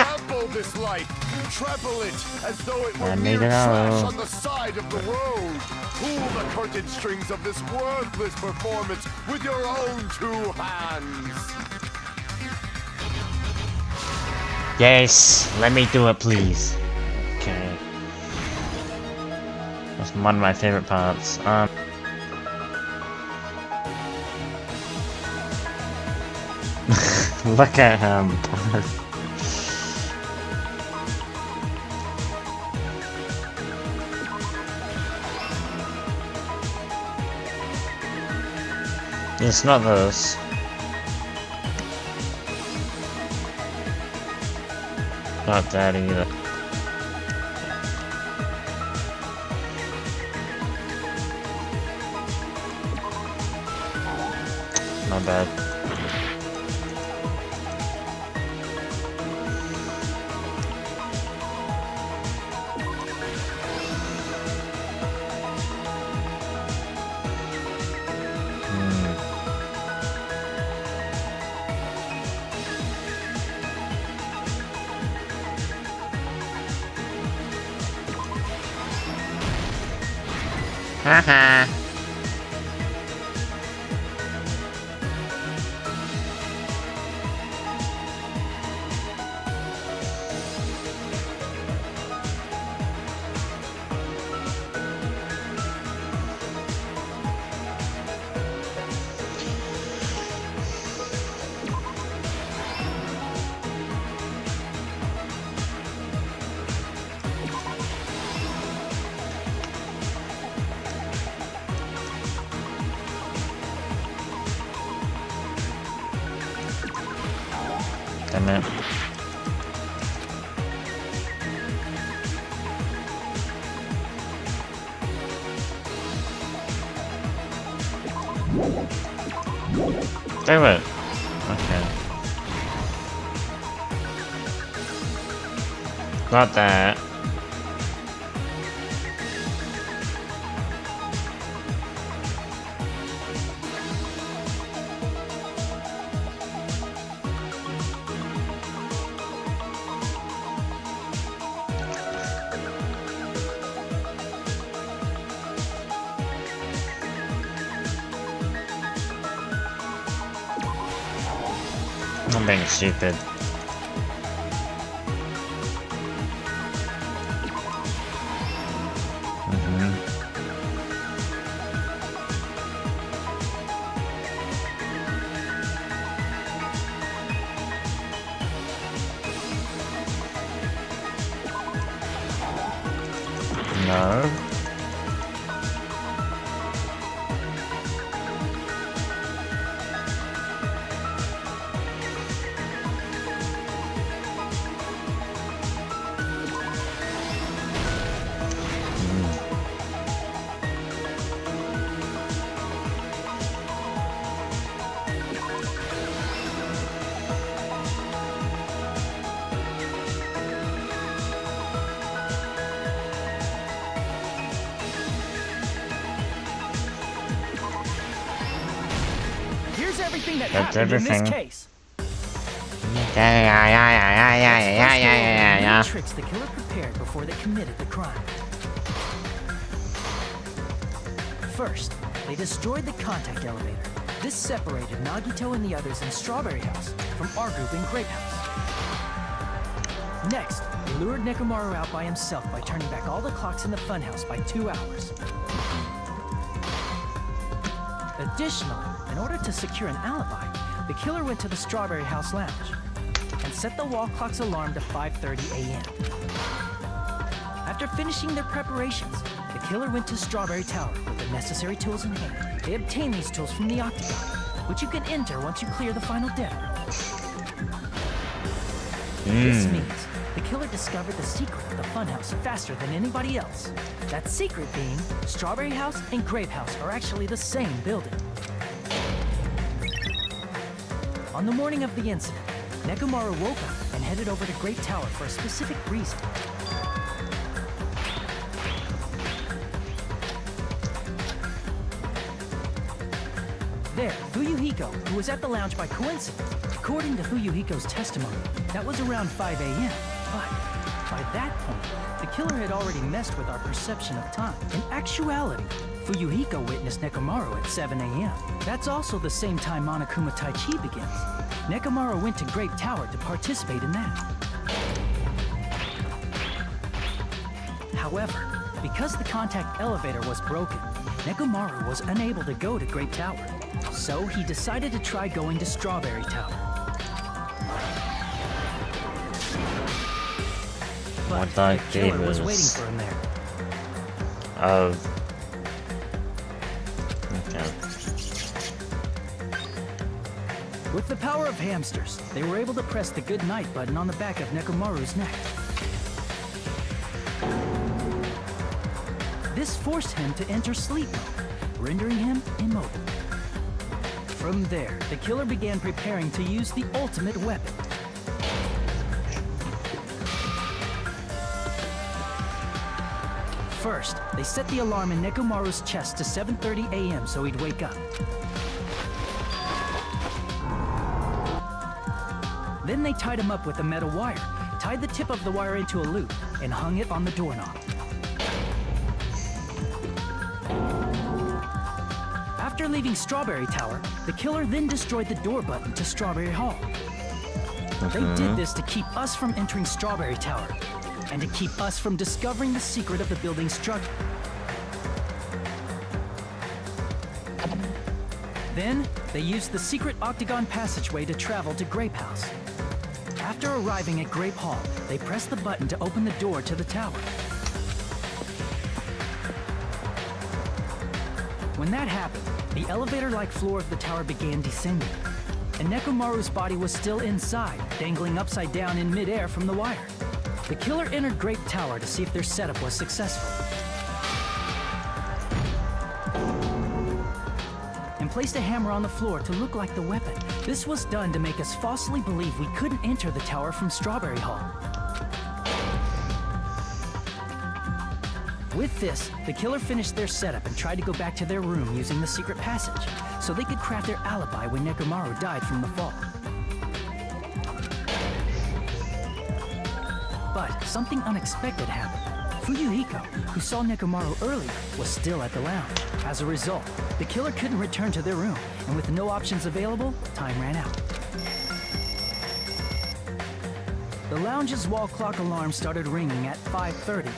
trample this life. Trample it as though it were mere trash on the side of the road. Pull the curtain strings of this worthless performance with your own 2 hands. Yes, let me do it, please. Okay. That's one of my favorite parts. Look at him. It's not this. Not that either. Not bad. Haha. Damn it. Damn it. Okay. Got that. I'm being stupid. No. Here's everything that That's happened everything. in this case. Yeah. Tricks the killer prepared before they committed the crime. First, they destroyed the contact elevator. This separated Nagito and the others in Strawberry House from our group in Grape House. Next, they lured Nekomaru out by himself by turning back all the clocks in the funhouse by 2 hours. Additionally, in order to secure an alibi, the killer went to the Strawberry House lounge and set the wall clock's alarm to 5:30 a.m. After finishing their preparations, the killer went to Strawberry Tower with the necessary tools in hand. They obtained these tools from the Octagon, which you can enter once you clear the final debt. This means the killer discovered the secret of the funhouse faster than anybody else. That secret being, Strawberry House and Grape House are actually the same building. On the morning of the incident, Nekomaru woke up and headed over to Grape Tower for a specific reason. There, Fuyuhiko, who was at the lounge by coincidence, according to Fuyuhiko's testimony, that was around 5 a.m. But by that point, the killer had already messed with our perception of time. In actuality, Fuyuhiko witnessed Nekomaru at 7 a.m. That's also the same time Monokuma Tai Chi begins. Nekomaru went to Grape Tower to participate in that. However, because the contact elevator was broken, Nekomaru was unable to go to Grape Tower. So he decided to try going to Strawberry Tower. But the killer was waiting for him there. Oh. Okay. With the power of hamsters, they were able to press the good night button on the back of Nekomaru's neck. This forced him to enter sleep mode, rendering him immobile. From there, the killer began preparing to use the ultimate weapon. First, they set the alarm in Nekomaru's chest to 7:30 a.m. so he'd wake up. Then they tied him up with a metal wire, tied the tip of the wire into a loop, and hung it on the doorknob. After leaving Strawberry Tower, the killer then destroyed the door button to Strawberry Hall. They did this to keep us from entering Strawberry Tower, and to keep us from discovering the secret of the building's structure. Then, they used the secret octagon passageway to travel to Grape House. After arriving at Grape Hall, they pressed the button to open the door to the tower. When that happened, the elevator-like floor of the tower began descending. and Nekomaru's body was still inside, dangling upside down in midair from the wire. The killer entered Grape Tower to see if their setup was successful, and placed a hammer on the floor to look like the weapon. This was done to make us falsely believe we couldn't enter the tower from Strawberry Hall. With this, the killer finished their setup and tried to go back to their room using the secret passage, so they could craft their alibi when Nekomaru died from the fall. But something unexpected happened. Fuyuhiko, who saw Nekomaru earlier, was still at the lounge. As a result, the killer couldn't return to their room, and with no options available, time ran out. The lounge's wall clock alarm started ringing at 5:30.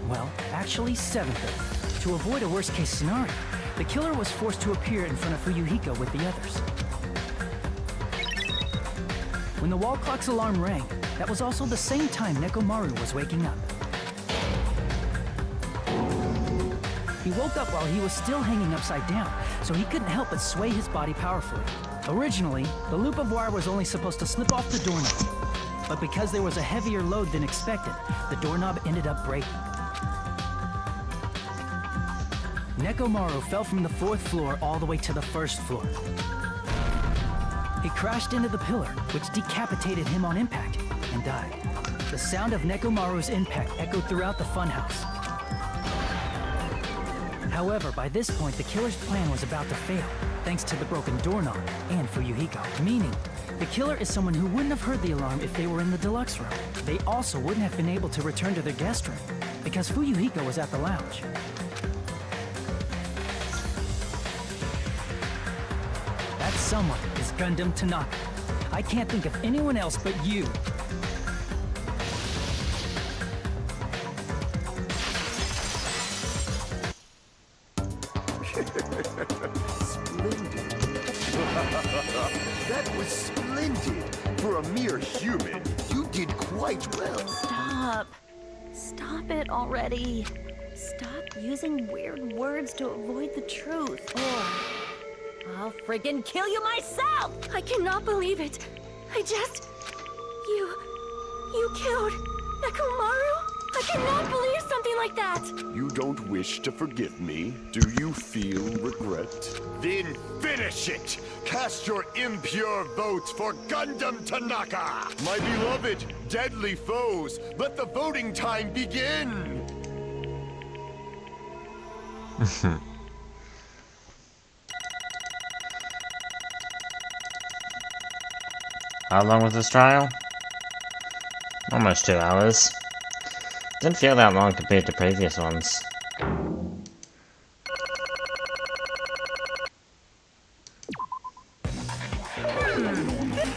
Well, actually 7:30. To avoid a worst-case scenario, the killer was forced to appear in front of Fuyuhiko with the others. When the wall clock's alarm rang, that was also the same time Nekomaru was waking up. He woke up while he was still hanging upside down, so he couldn't help but sway his body powerfully. Originally, the loop of wire was only supposed to slip off the doorknob, but because there was a heavier load than expected, the doorknob ended up breaking. Nekomaru fell from the 4th floor all the way to the 1st floor. He crashed into the pillar, which decapitated him on impact, and died. The sound of Nekomaru's impact echoed throughout the funhouse. However, by this point, the killer's plan was about to fail, thanks to the broken doorknob and Fuyuhiko. Meaning, the killer is someone who wouldn't have heard the alarm if they were in the deluxe room. They also wouldn't have been able to return to their guest room, because Fuyuhiko was at the lounge. That someone is Gundam Tanaka. I can't think of anyone else but you. Splendid. That was splendid. For a mere human, you did quite well. Stop. Stop it already. Stop using weird words to avoid the truth. Or I'll friggin' kill you myself! I cannot believe it. You killed Nekomaru? I cannot believe something like that. You don't wish to forgive me? Do you feel regret? Then finish it! Cast your impure votes for Gundam Tanaka! My beloved, deadly foes, let the voting time begin! How long was this trial? Almost 2 hours. Didn't feel that long compared to previous ones.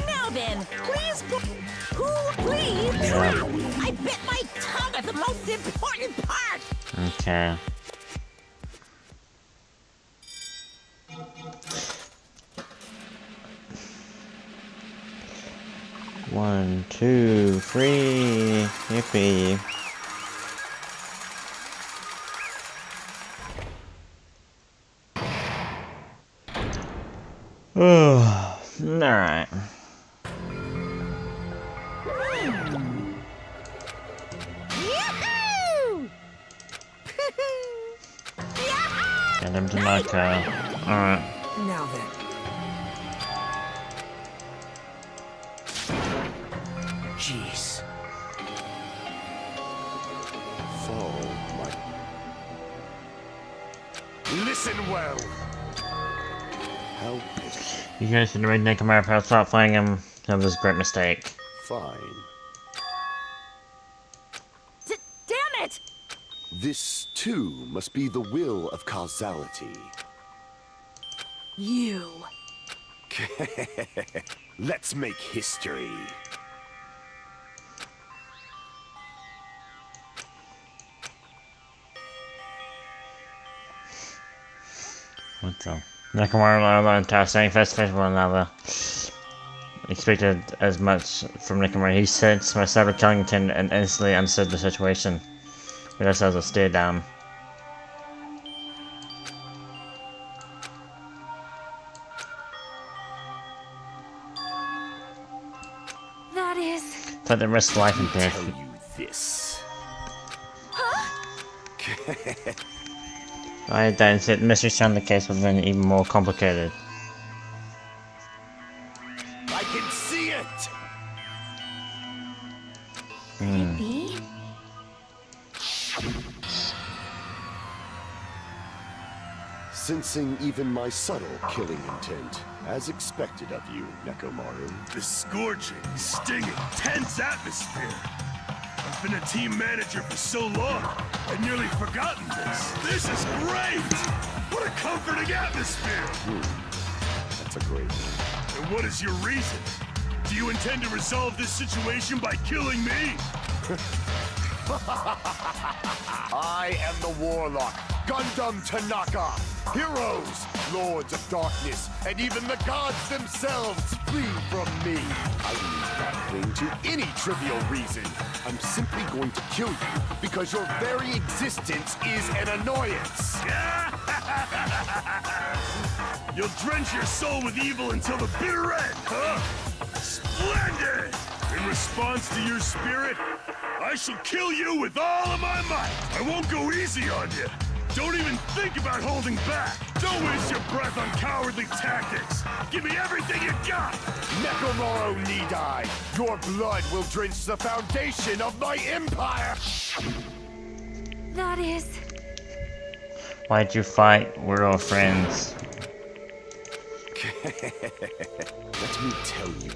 Now then, please go. Who, please? Yeah. I bit my tongue at the most important part. Okay. One, two, three. Yippee. Oh, alright. Yahoo! Get him to Naka. Alright. Now then. Jeez. Fall, my... Listen well! Help it. You guys should read Nekomaru, stop fighting him. That was a great mistake. Fine. Damn it! This, too, must be the will of causality. You. Let's make history. What the? Nekomaru learned to staying face to face with one another. Expected as much from Nekomaru. He sensed my subtle killing intent and instantly understood the situation. But that's as a stare down. Put the risk life and death. Tell you this. I then said mystery sound the case would have been even more complicated. I can see it! Be? Sensing even my subtle killing intent, as expected of you, Nekomaru. The scorching, stinging, tense atmosphere. I've been a team manager for so long, I'd nearly forgotten this. This is great! What a comforting atmosphere! That's a great one. And what is your reason? Do you intend to resolve this situation by killing me? I am the Warlock, Gundam Tanaka. Heroes, Lords of Darkness, and even the gods themselves flee from me. I need not cling to any trivial reason. I'm simply going to kill you because your very existence is an annoyance. You'll drench your soul with evil until the bitter end, huh? Splendid! In response to your spirit, I shall kill you with all of my might. I won't go easy on you. Don't even think about holding back. Don't waste your breath on cowardly tactics. Give me everything you got. Nekomaru Nidai, your blood will drench the foundation of my empire. That is... Why'd you fight? We're all friends. Let me tell you.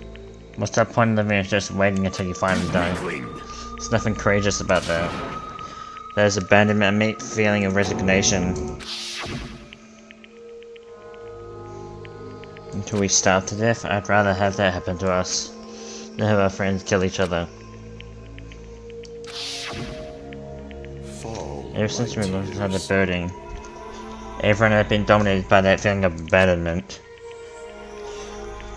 What's that point in living is just waiting until you finally die? There's nothing courageous about that. There's abandonment, a meek feeling of resignation. Until we starve to death, I'd rather have that happen to us than have our friends kill each other. Ever since we looked at the building, everyone had been dominated by that feeling of abandonment.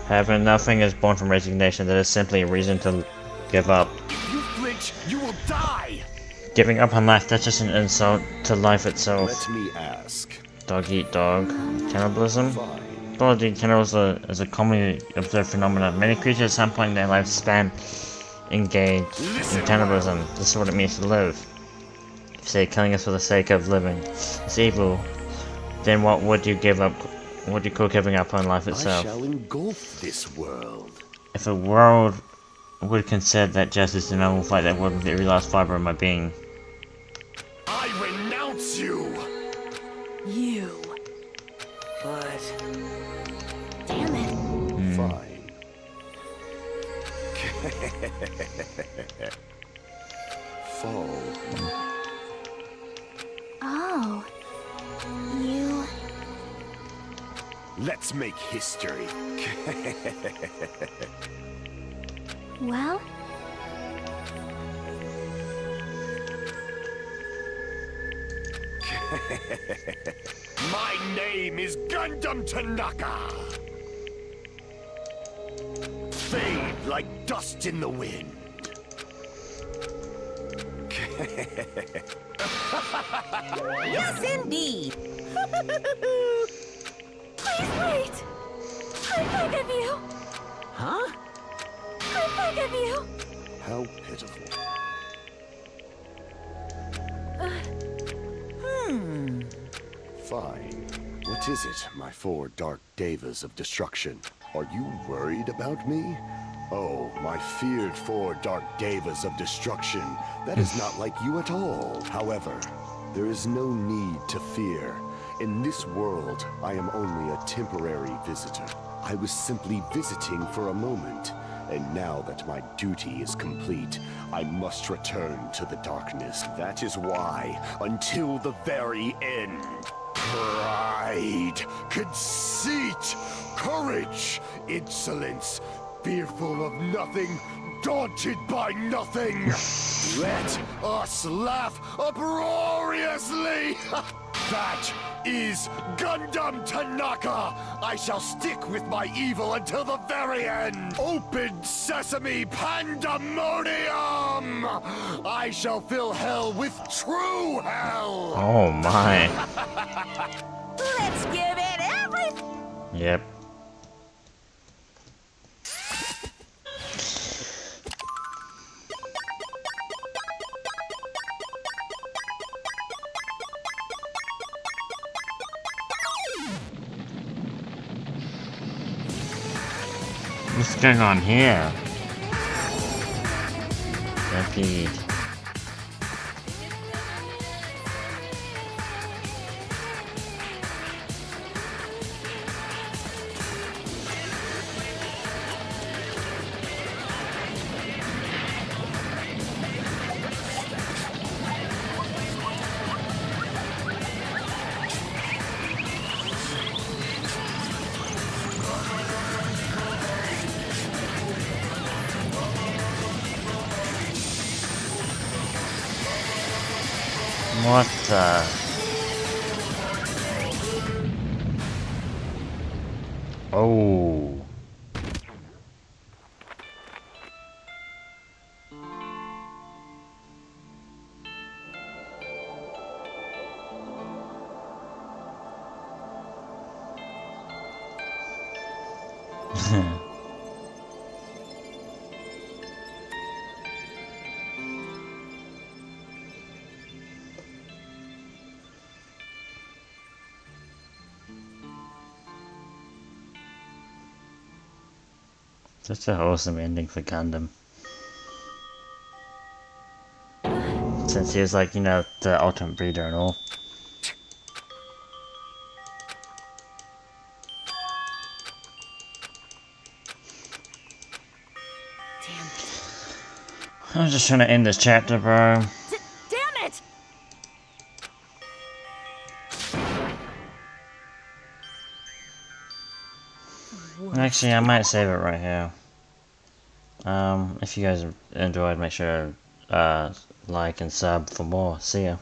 However, nothing is born from resignation. That is simply a reason to give up. If you flinch, you will die. Giving up on life, that's just an insult to life itself. Let me ask. Dog eat dog. Cannibalism? Fine. Dog eat cannibalism is a commonly observed phenomenon. Many creatures at some point in their lifespan engage in cannibalism. This is what it means to live. If you say killing us for the sake of living is evil, then what would you give up? What would you call giving up on life itself? I shall engulf this world. If a world would consider that justice and I will fight that world with every last fiber of my being. I renounce you! You. But... Damn it. Fine. Fall. Oh. You... Let's make history. Well? My name is Gundam Tanaka. Fade like dust in the wind. Yes, indeed. Please wait! I beg of you! Huh? I beg of you! How pitiful. Fine. What is it, my four dark devas of destruction? Are you worried about me? Oh, my feared four dark devas of destruction. That is not like you at all. However, there is no need to fear. In this world, I am only a temporary visitor. I was simply visiting for a moment. And now that my duty is complete, I must return to the darkness. That is why, until the very end, pride, conceit, courage, insolence, fearful of nothing, daunted by nothing. Let us laugh uproariously. That is Gundam Tanaka! I shall stick with my evil until the very end! Open sesame pandemonium! I shall fill hell with true hell! Oh my. Let's give it everything! Yep. What's going on here? Repeat. What the? Oh. Such an awesome ending for Gundam. Since he was like, you know, the ultimate breeder and all. I'm just trying to end this chapter, bro. Damn it! Actually, I might save it right here. If you guys enjoyed, make sure to like and sub for more. See ya.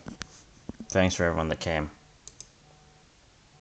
Thanks for everyone that came.